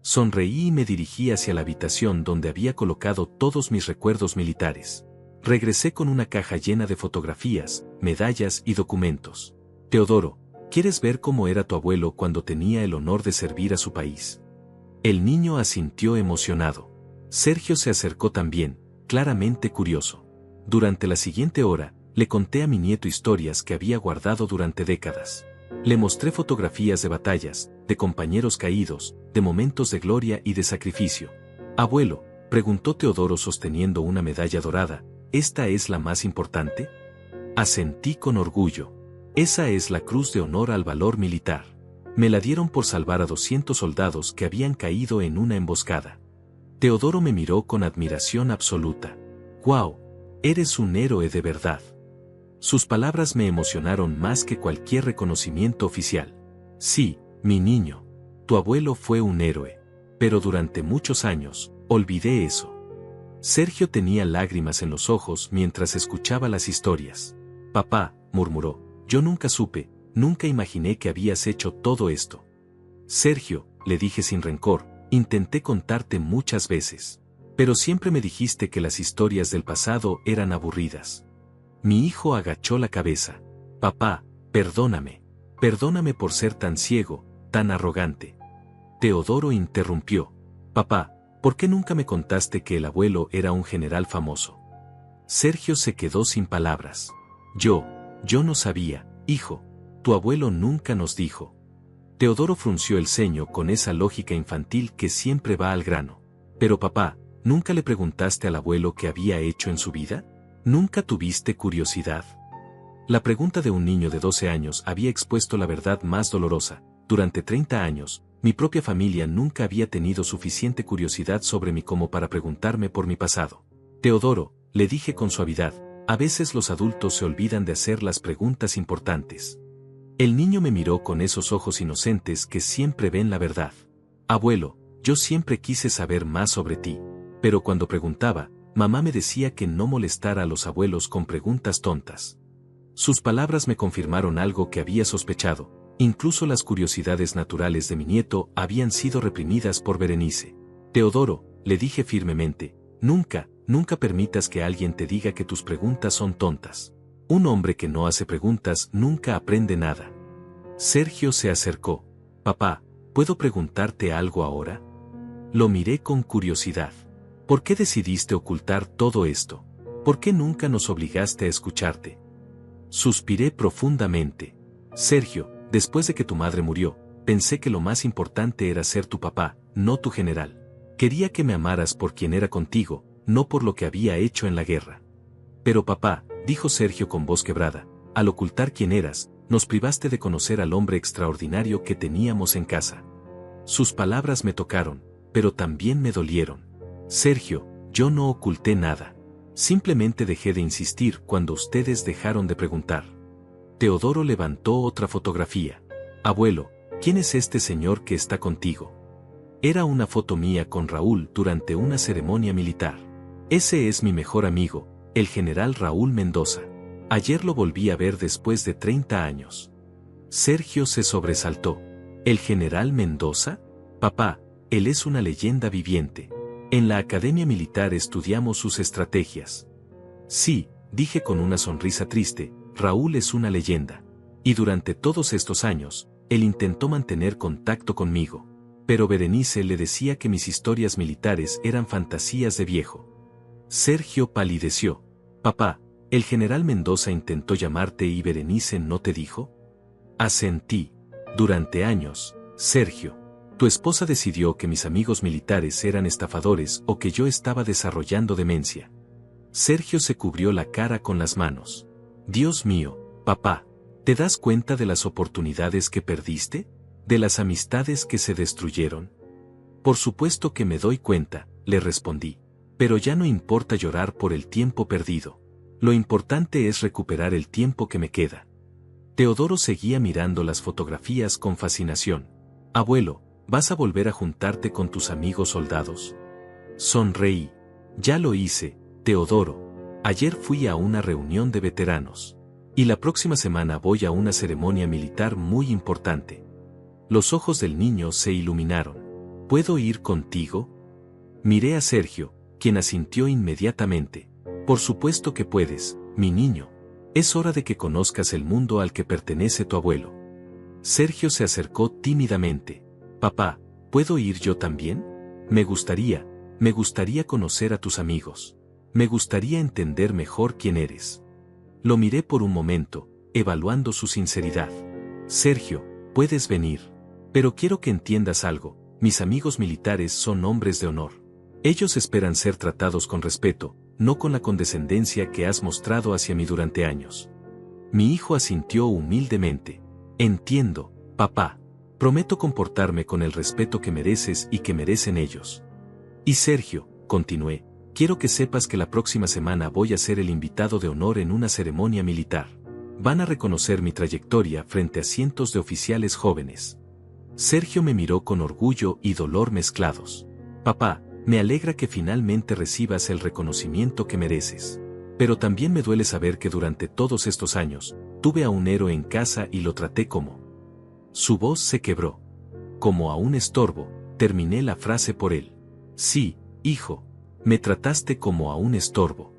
Sonreí y me dirigí hacia la habitación donde había colocado todos mis recuerdos militares. Regresé con una caja llena de fotografías, medallas y documentos. Teodoro, ¿quieres ver cómo era tu abuelo cuando tenía el honor de servir a su país? El niño asintió emocionado. Sergio se acercó también, claramente curioso. Durante la siguiente hora, le conté a mi nieto historias que había guardado durante décadas. Le mostré fotografías de batallas, de compañeros caídos, de momentos de gloria y de sacrificio. Abuelo, preguntó Teodoro sosteniendo una medalla dorada, ¿esta es la más importante? Asentí con orgullo. Esa es la Cruz de Honor al Valor Militar. Me la dieron por salvar a 200 soldados que habían caído en una emboscada. Teodoro me miró con admiración absoluta. ¡Guau! Eres un héroe de verdad. Sus palabras me emocionaron más que cualquier reconocimiento oficial. Sí, mi niño. Tu abuelo fue un héroe. Pero durante muchos años, olvidé eso. Sergio tenía lágrimas en los ojos mientras escuchaba las historias. Papá, murmuró, yo nunca supe, nunca imaginé que habías hecho todo esto. Sergio, le dije sin rencor, intenté contarte muchas veces. Pero siempre me dijiste que las historias del pasado eran aburridas. Mi hijo agachó la cabeza. Papá, perdóname. Perdóname por ser tan ciego, tan arrogante. Teodoro interrumpió. Papá, ¿por qué nunca me contaste que el abuelo era un general famoso? Sergio se quedó sin palabras. Yo no sabía, hijo. Tu abuelo nunca nos dijo. Teodoro frunció el ceño con esa lógica infantil que siempre va al grano. Pero papá, ¿nunca le preguntaste al abuelo qué había hecho en su vida? ¿Nunca tuviste curiosidad? La pregunta de un niño de 12 años había expuesto la verdad más dolorosa. Durante 30 años, mi propia familia nunca había tenido suficiente curiosidad sobre mí como para preguntarme por mi pasado. Teodoro, le dije con suavidad, a veces los adultos se olvidan de hacer las preguntas importantes. El niño me miró con esos ojos inocentes que siempre ven la verdad. Abuelo, yo siempre quise saber más sobre ti. Pero cuando preguntaba, mamá me decía que no molestara a los abuelos con preguntas tontas. Sus palabras me confirmaron algo que había sospechado. Incluso las curiosidades naturales de mi nieto habían sido reprimidas por Berenice. Teodoro, le dije firmemente, nunca permitas que alguien te diga que tus preguntas son tontas. Un hombre que no hace preguntas nunca aprende nada. Sergio se acercó. Papá, ¿puedo preguntarte algo ahora? Lo miré con curiosidad. ¿Por qué decidiste ocultar todo esto? ¿Por qué nunca nos obligaste a escucharte? Suspiré profundamente. Sergio, después de que tu madre murió, pensé que lo más importante era ser tu papá, no tu general. Quería que me amaras por quien era contigo, no por lo que había hecho en la guerra. Pero papá, dijo Sergio con voz quebrada, al ocultar quién eras, nos privaste de conocer al hombre extraordinario que teníamos en casa. Sus palabras me tocaron, pero también me dolieron. Sergio, yo no oculté nada. Simplemente dejé de insistir cuando ustedes dejaron de preguntar. Teodoro levantó otra fotografía. Abuelo, ¿quién es este señor que está contigo? Era una foto mía con Raúl durante una ceremonia militar. Ese es mi mejor amigo, el general Raúl Mendoza. Ayer lo volví a ver después de 30 años. Sergio se sobresaltó. ¿El general Mendoza? Papá, él es una leyenda viviente. En la Academia Militar estudiamos sus estrategias. Sí, dije con una sonrisa triste, Raúl es una leyenda. Y durante todos estos años, él intentó mantener contacto conmigo. Pero Berenice le decía que mis historias militares eran fantasías de viejo. Sergio palideció. Papá, ¿el general Mendoza intentó llamarte y Berenice no te dijo? Asentí. Durante años, Sergio. Tu esposa decidió que mis amigos militares eran estafadores o que yo estaba desarrollando demencia. Sergio se cubrió la cara con las manos. Dios mío, papá, ¿te das cuenta de las oportunidades que perdiste? ¿De las amistades que se destruyeron? Por supuesto que me doy cuenta, le respondí. Pero ya no importa llorar por el tiempo perdido. Lo importante es recuperar el tiempo que me queda. Teodoro seguía mirando las fotografías con fascinación. Abuelo, ¿vas a volver a juntarte con tus amigos soldados? Sonreí. Ya lo hice, Teodoro. Ayer fui a una reunión de veteranos. Y la próxima semana voy a una ceremonia militar muy importante. Los ojos del niño se iluminaron. ¿Puedo ir contigo? Miré a Sergio, quien asintió inmediatamente. Por supuesto que puedes, mi niño. Es hora de que conozcas el mundo al que pertenece tu abuelo. Sergio se acercó tímidamente. Papá, ¿puedo ir yo también? Me gustaría conocer a tus amigos. Me gustaría entender mejor quién eres. Lo miré por un momento, evaluando su sinceridad. Sergio, puedes venir. Pero quiero que entiendas algo, mis amigos militares son hombres de honor. Ellos esperan ser tratados con respeto, no con la condescendencia que has mostrado hacia mí durante años. Mi hijo asintió humildemente. Entiendo, papá. Prometo comportarme con el respeto que mereces y que merecen ellos. Y Sergio, continué, quiero que sepas que la próxima semana voy a ser el invitado de honor en una ceremonia militar. Van a reconocer mi trayectoria frente a cientos de oficiales jóvenes. Sergio me miró con orgullo y dolor mezclados. Papá, me alegra que finalmente recibas el reconocimiento que mereces. Pero también me duele saber que durante todos estos años, tuve a un héroe en casa y lo traté como... Su voz se quebró. Como a un estorbo, terminé la frase por él. Sí, hijo, me trataste como a un estorbo.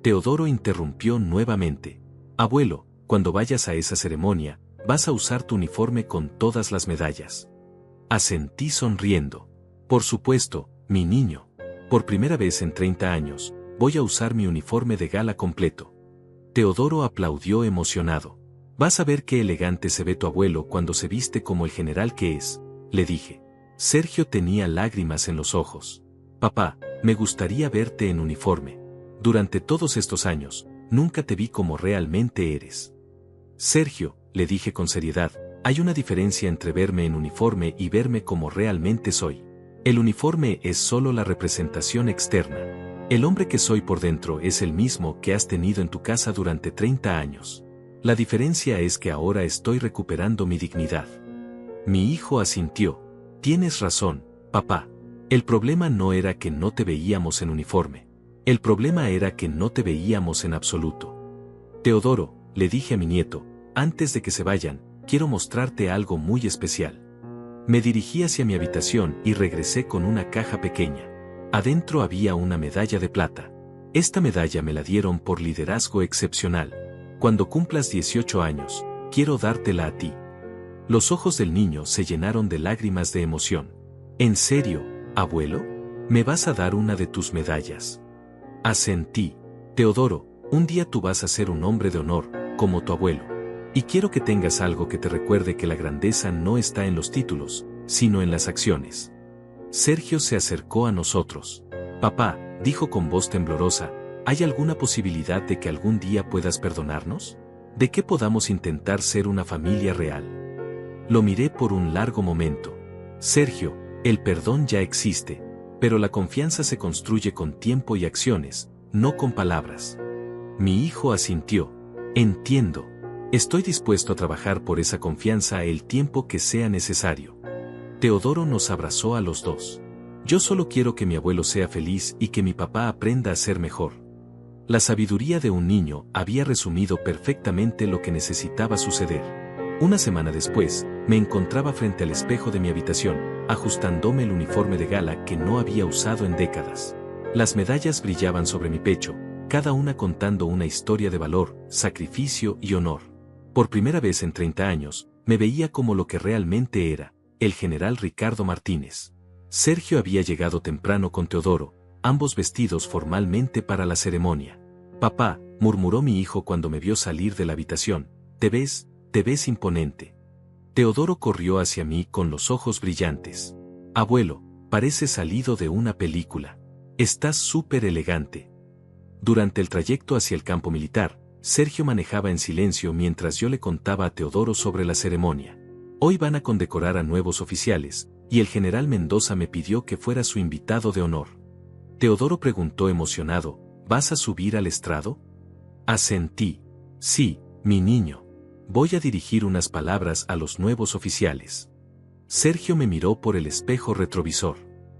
Teodoro interrumpió nuevamente. Abuelo, cuando vayas a esa ceremonia, vas a usar tu uniforme con todas las medallas. Asentí sonriendo. Por supuesto, mi niño. Por primera vez en 30 años, voy a usar mi uniforme de gala completo. Teodoro aplaudió emocionado. Vas a ver qué elegante se ve tu abuelo cuando se viste como el general que es, le dije. Sergio tenía lágrimas en los ojos. Papá, me gustaría verte en uniforme. Durante todos estos años, nunca te vi como realmente eres. Sergio, le dije con seriedad, hay una diferencia entre verme en uniforme y verme como realmente soy. El uniforme es solo la representación externa. El hombre que soy por dentro es el mismo que has tenido en tu casa durante 30 años. La diferencia es que ahora estoy recuperando mi dignidad. Mi hijo asintió. Tienes razón, papá. El problema no era que no te veíamos en uniforme. El problema era que no te veíamos en absoluto. Teodoro, le dije a mi nieto, antes de que se vayan, quiero mostrarte algo muy especial. Me dirigí hacia mi habitación y regresé con una caja pequeña. Adentro había una medalla de plata. Esta medalla me la dieron por liderazgo excepcional. Cuando cumplas 18 años, quiero dártela a ti. Los ojos del niño se llenaron de lágrimas de emoción. ¿En serio, abuelo? ¿Me vas a dar una de tus medallas? Asentí. Teodoro, un día tú vas a ser un hombre de honor, como tu abuelo. Y quiero que tengas algo que te recuerde que la grandeza no está en los títulos, sino en las acciones. Sergio se acercó a nosotros. Papá, dijo con voz temblorosa, ¿hay alguna posibilidad de que algún día puedas perdonarnos? ¿De que podamos intentar ser una familia real? Lo miré por un largo momento. Sergio, el perdón ya existe, pero la confianza se construye con tiempo y acciones, no con palabras. Mi hijo asintió. Entiendo. Estoy dispuesto a trabajar por esa confianza el tiempo que sea necesario. Teodoro nos abrazó a los dos. Yo solo quiero que mi abuelo sea feliz y que mi papá aprenda a ser mejor. La sabiduría de un niño había resumido perfectamente lo que necesitaba suceder. Una semana después, me encontraba frente al espejo de mi habitación, ajustándome el uniforme de gala que no había usado en décadas. Las medallas brillaban sobre mi pecho, cada una contando una historia de valor, sacrificio y honor. Por primera vez en 30 años, me veía como lo que realmente era, el general Ricardo Martínez. Sergio había llegado temprano con Teodoro, ambos vestidos formalmente para la ceremonia. Papá, murmuró mi hijo cuando me vio salir de la habitación, te ves imponente. Teodoro corrió hacia mí con los ojos brillantes. Abuelo, parece salido de una película. Estás súper elegante. Durante el trayecto hacia el campo militar, Sergio manejaba en silencio mientras yo le contaba a Teodoro sobre la ceremonia. Hoy van a condecorar a nuevos oficiales, y el general Mendoza me pidió que fuera su invitado de honor. Teodoro preguntó emocionado, ¿vas a subir al estrado? Asentí. Sí, mi niño. Voy a dirigir unas palabras a los nuevos oficiales. Sergio me miró por el espejo retrovisor.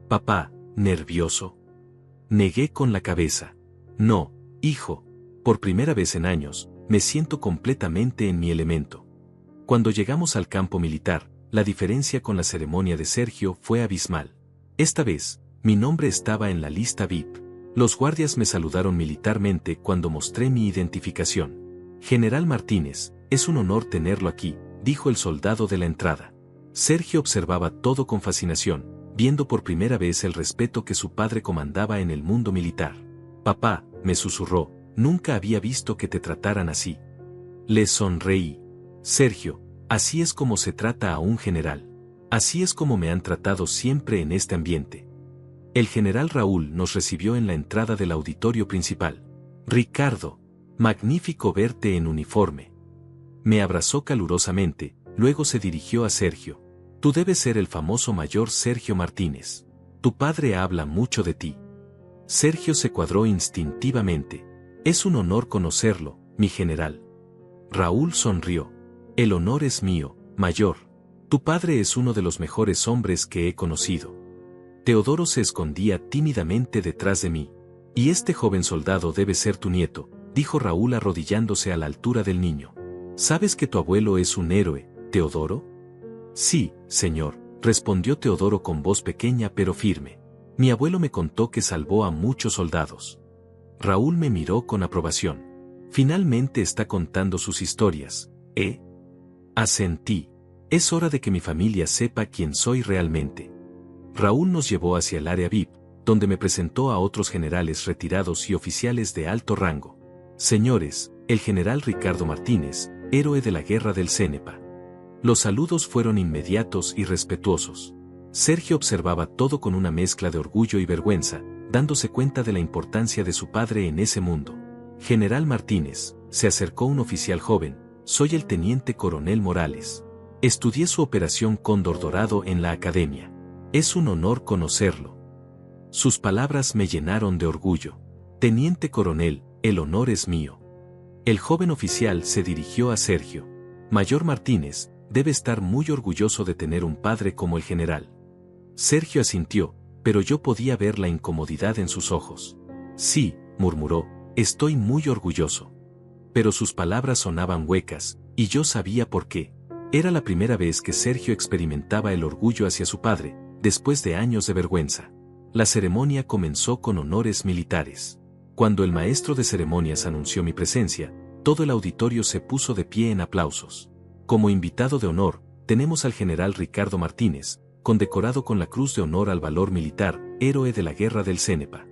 Papá, ¿nervioso? Negué con la cabeza. No, hijo. Por primera vez en años, me siento completamente en mi elemento. Cuando llegamos al campo militar, la diferencia con la ceremonia de Sergio fue abismal. Esta vez, mi nombre estaba en la lista VIP. Los guardias me saludaron militarmente cuando mostré mi identificación. General Martínez, es un honor tenerlo aquí, dijo el soldado de la entrada. Sergio observaba todo con fascinación, viendo por primera vez el respeto que su padre comandaba en el mundo militar. Papá, me susurró, nunca había visto que te trataran así. Le sonreí. Sergio, así es como se trata a un general. Así es como me han tratado siempre en este ambiente. El general Raúl nos recibió en la entrada del auditorio principal. Ricardo, magnífico verte en uniforme. Me abrazó calurosamente, luego se dirigió a Sergio. Tú debes ser el famoso mayor Sergio Martínez. Tu padre habla mucho de ti. Sergio se cuadró instintivamente. Es un honor conocerlo, mi general. Raúl sonrió. El honor es mío, mayor. Tu padre es uno de los mejores hombres que he conocido. Teodoro se escondía tímidamente detrás de mí. Y este joven soldado debe ser tu nieto, dijo Raúl arrodillándose a la altura del niño. ¿Sabes que tu abuelo es un héroe, Teodoro? Sí, señor, respondió Teodoro con voz pequeña pero firme. Mi abuelo me contó que salvó a muchos soldados. Raúl me miró con aprobación. Finalmente está contando sus historias, ¿eh? Asentí. Es hora de que mi familia sepa quién soy realmente. Raúl nos llevó hacia el área VIP, donde me presentó a otros generales retirados y oficiales de alto rango. Señores, el general Ricardo Martínez, héroe de la guerra del Cenepa. Los saludos fueron inmediatos y respetuosos. Sergio observaba todo con una mezcla de orgullo y vergüenza, dándose cuenta de la importancia de su padre en ese mundo. General Martínez, se acercó un oficial joven, soy el teniente coronel Morales. Estudié su operación Cóndor Dorado en la academia. Es un honor conocerlo. Sus palabras me llenaron de orgullo. Teniente coronel, el honor es mío. El joven oficial se dirigió a Sergio. Mayor Martínez, debe estar muy orgulloso de tener un padre como el general. Sergio asintió, pero yo podía ver la incomodidad en sus ojos. Sí, murmuró, estoy muy orgulloso. Pero sus palabras sonaban huecas, y yo sabía por qué. Era la primera vez que Sergio experimentaba el orgullo hacia su padre, después de años de vergüenza. La ceremonia comenzó con honores militares. Cuando el maestro de ceremonias anunció mi presencia, todo el auditorio se puso de pie en aplausos. Como invitado de honor, tenemos al general Ricardo Martínez, condecorado con la Cruz de Honor al Valor Militar, héroe de la Guerra del Cenepa.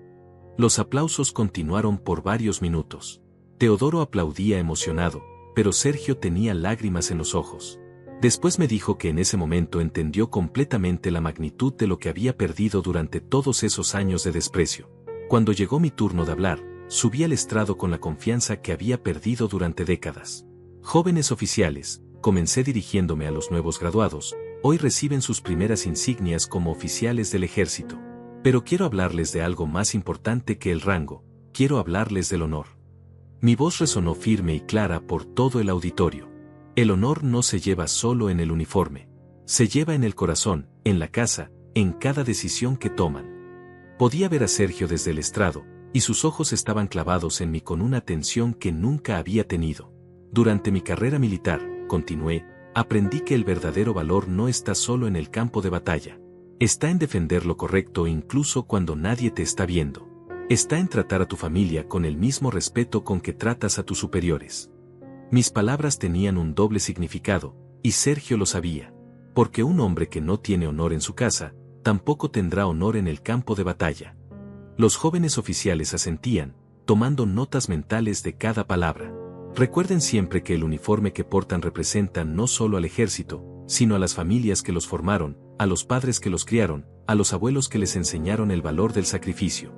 Los aplausos continuaron por varios minutos. Teodoro aplaudía emocionado, pero Sergio tenía lágrimas en los ojos. Después me dijo que en ese momento entendió completamente la magnitud de lo que había perdido durante todos esos años de desprecio. Cuando llegó mi turno de hablar, subí al estrado con la confianza que había perdido durante décadas. Jóvenes oficiales, comencé dirigiéndome a los nuevos graduados, hoy reciben sus primeras insignias como oficiales del ejército. Pero quiero hablarles de algo más importante que el rango, quiero hablarles del honor. Mi voz resonó firme y clara por todo el auditorio. El honor no se lleva solo en el uniforme. Se lleva en el corazón, en la casa, en cada decisión que toman. Podía ver a Sergio desde el estrado, y sus ojos estaban clavados en mí con una atención que nunca había tenido. Durante mi carrera militar, continué, aprendí que el verdadero valor no está solo en el campo de batalla. Está en defender lo correcto incluso cuando nadie te está viendo. Está en tratar a tu familia con el mismo respeto con que tratas a tus superiores. Mis palabras tenían un doble significado, y Sergio lo sabía. Porque un hombre que no tiene honor en su casa, tampoco tendrá honor en el campo de batalla. Los jóvenes oficiales asentían, tomando notas mentales de cada palabra. Recuerden siempre que el uniforme que portan representa no solo al ejército, sino a las familias que los formaron, a los padres que los criaron, a los abuelos que les enseñaron el valor del sacrificio.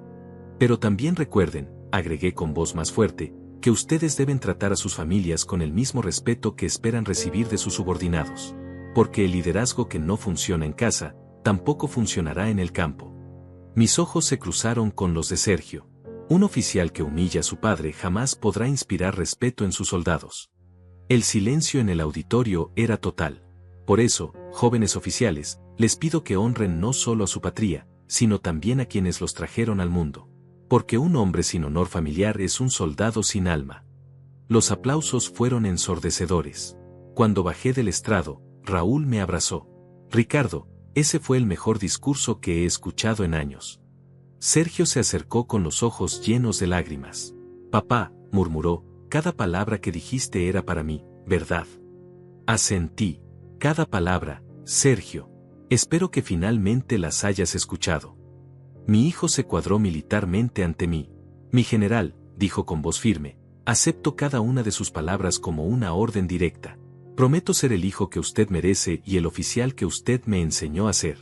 Pero también recuerden, agregué con voz más fuerte, que ustedes deben tratar a sus familias con el mismo respeto que esperan recibir de sus subordinados. Porque el liderazgo que no funciona en casa, tampoco funcionará en el campo. Mis ojos se cruzaron con los de Sergio. Un oficial que humilla a su padre jamás podrá inspirar respeto en sus soldados. El silencio en el auditorio era total. Por eso, jóvenes oficiales, les pido que honren no solo a su patria, sino también a quienes los trajeron al mundo. Porque un hombre sin honor familiar es un soldado sin alma. Los aplausos fueron ensordecedores. Cuando bajé del estrado, Raúl me abrazó. Ricardo, ese fue el mejor discurso que he escuchado en años. Sergio se acercó con los ojos llenos de lágrimas. Papá, murmuró, cada palabra que dijiste era para mí, ¿verdad? Asentí. Cada palabra, Sergio. Espero que finalmente las hayas escuchado. Mi hijo se cuadró militarmente ante mí. Mi general, dijo con voz firme, acepto cada una de sus palabras como una orden directa. Prometo ser el hijo que usted merece y el oficial que usted me enseñó a ser.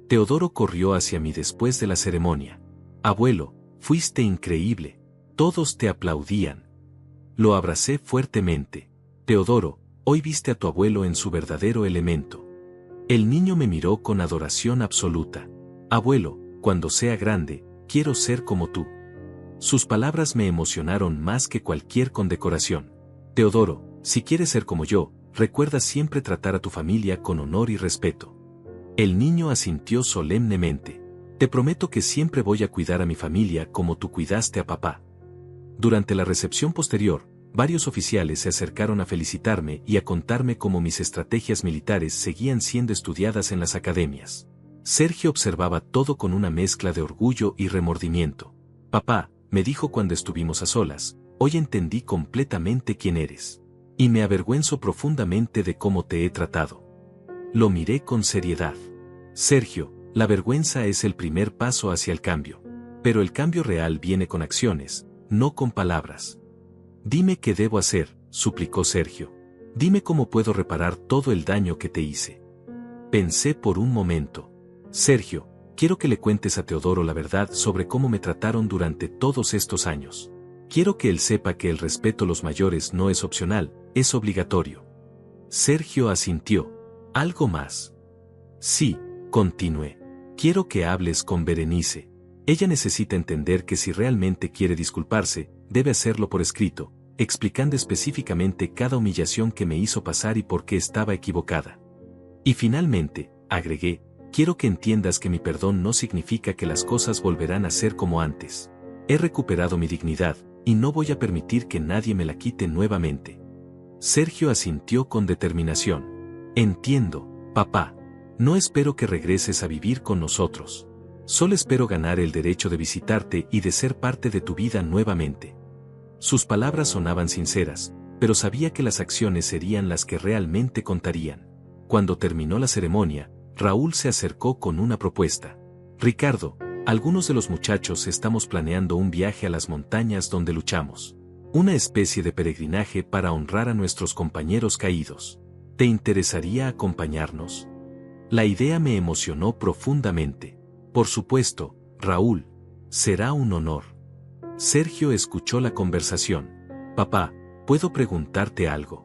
Teodoro corrió hacia mí después de la ceremonia. Abuelo, fuiste increíble. Todos te aplaudían. Lo abracé fuertemente. Teodoro, hoy viste a tu abuelo en su verdadero elemento. El niño me miró con adoración absoluta. Abuelo, cuando sea grande, quiero ser como tú. Sus palabras me emocionaron más que cualquier condecoración. Teodoro, si quieres ser como yo, recuerda siempre tratar a tu familia con honor y respeto. El niño asintió solemnemente. Te prometo que siempre voy a cuidar a mi familia como tú cuidaste a papá. Durante la recepción posterior, varios oficiales se acercaron a felicitarme y a contarme cómo mis estrategias militares seguían siendo estudiadas en las academias. Sergio observaba todo con una mezcla de orgullo y remordimiento. Papá, me dijo cuando estuvimos a solas, hoy entendí completamente quién eres. Y me avergüenzo profundamente de cómo te he tratado. Lo miré con seriedad. Sergio, la vergüenza es el primer paso hacia el cambio. Pero el cambio real viene con acciones, no con palabras. Dime qué debo hacer, suplicó Sergio. Dime cómo puedo reparar todo el daño que te hice. Pensé por un momento. Sergio, quiero que le cuentes a Teodoro la verdad sobre cómo me trataron durante todos estos años. Quiero que él sepa que el respeto a los mayores no es opcional, es obligatorio. Sergio asintió. ¿Algo más? Sí, continué. Quiero que hables con Berenice. Ella necesita entender que si realmente quiere disculparse, debe hacerlo por escrito, explicando específicamente cada humillación que me hizo pasar y por qué estaba equivocada. Y finalmente, agregué, quiero que entiendas que mi perdón no significa que las cosas volverán a ser como antes. He recuperado mi dignidad, y no voy a permitir que nadie me la quite nuevamente. Sergio asintió con determinación. Entiendo, papá. No espero que regreses a vivir con nosotros. Solo espero ganar el derecho de visitarte y de ser parte de tu vida nuevamente. Sus palabras sonaban sinceras, pero sabía que las acciones serían las que realmente contarían. Cuando terminó la ceremonia, Raúl se acercó con una propuesta. Ricardo, algunos de los muchachos estamos planeando un viaje a las montañas donde luchamos. Una especie de peregrinaje para honrar a nuestros compañeros caídos. ¿Te interesaría acompañarnos? La idea me emocionó profundamente. Por supuesto, Raúl. Será un honor. Sergio escuchó la conversación. Papá, ¿puedo preguntarte algo?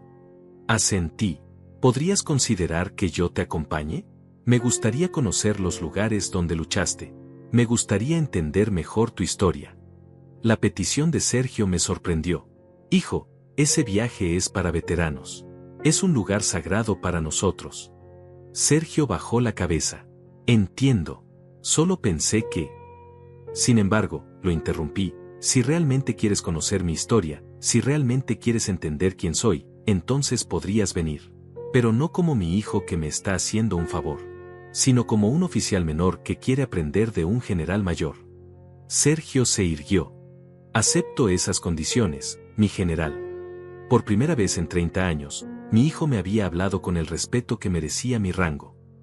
Asentí. ¿Podrías considerar que yo te acompañe? Me gustaría conocer los lugares donde luchaste. Me gustaría entender mejor tu historia. La petición de Sergio me sorprendió. Hijo, ese viaje es para veteranos. Es un lugar sagrado para nosotros. Sergio bajó la cabeza. Entiendo. Solo pensé que... Sin embargo, lo interrumpí, si realmente quieres conocer mi historia, si realmente quieres entender quién soy, entonces podrías venir. Pero no como mi hijo que me está haciendo un favor, sino como un oficial menor que quiere aprender de un general mayor. Sergio se irguió. Acepto esas condiciones, mi general. Por primera vez en 30 años, mi hijo me había hablado con el respeto que merecía mi rango.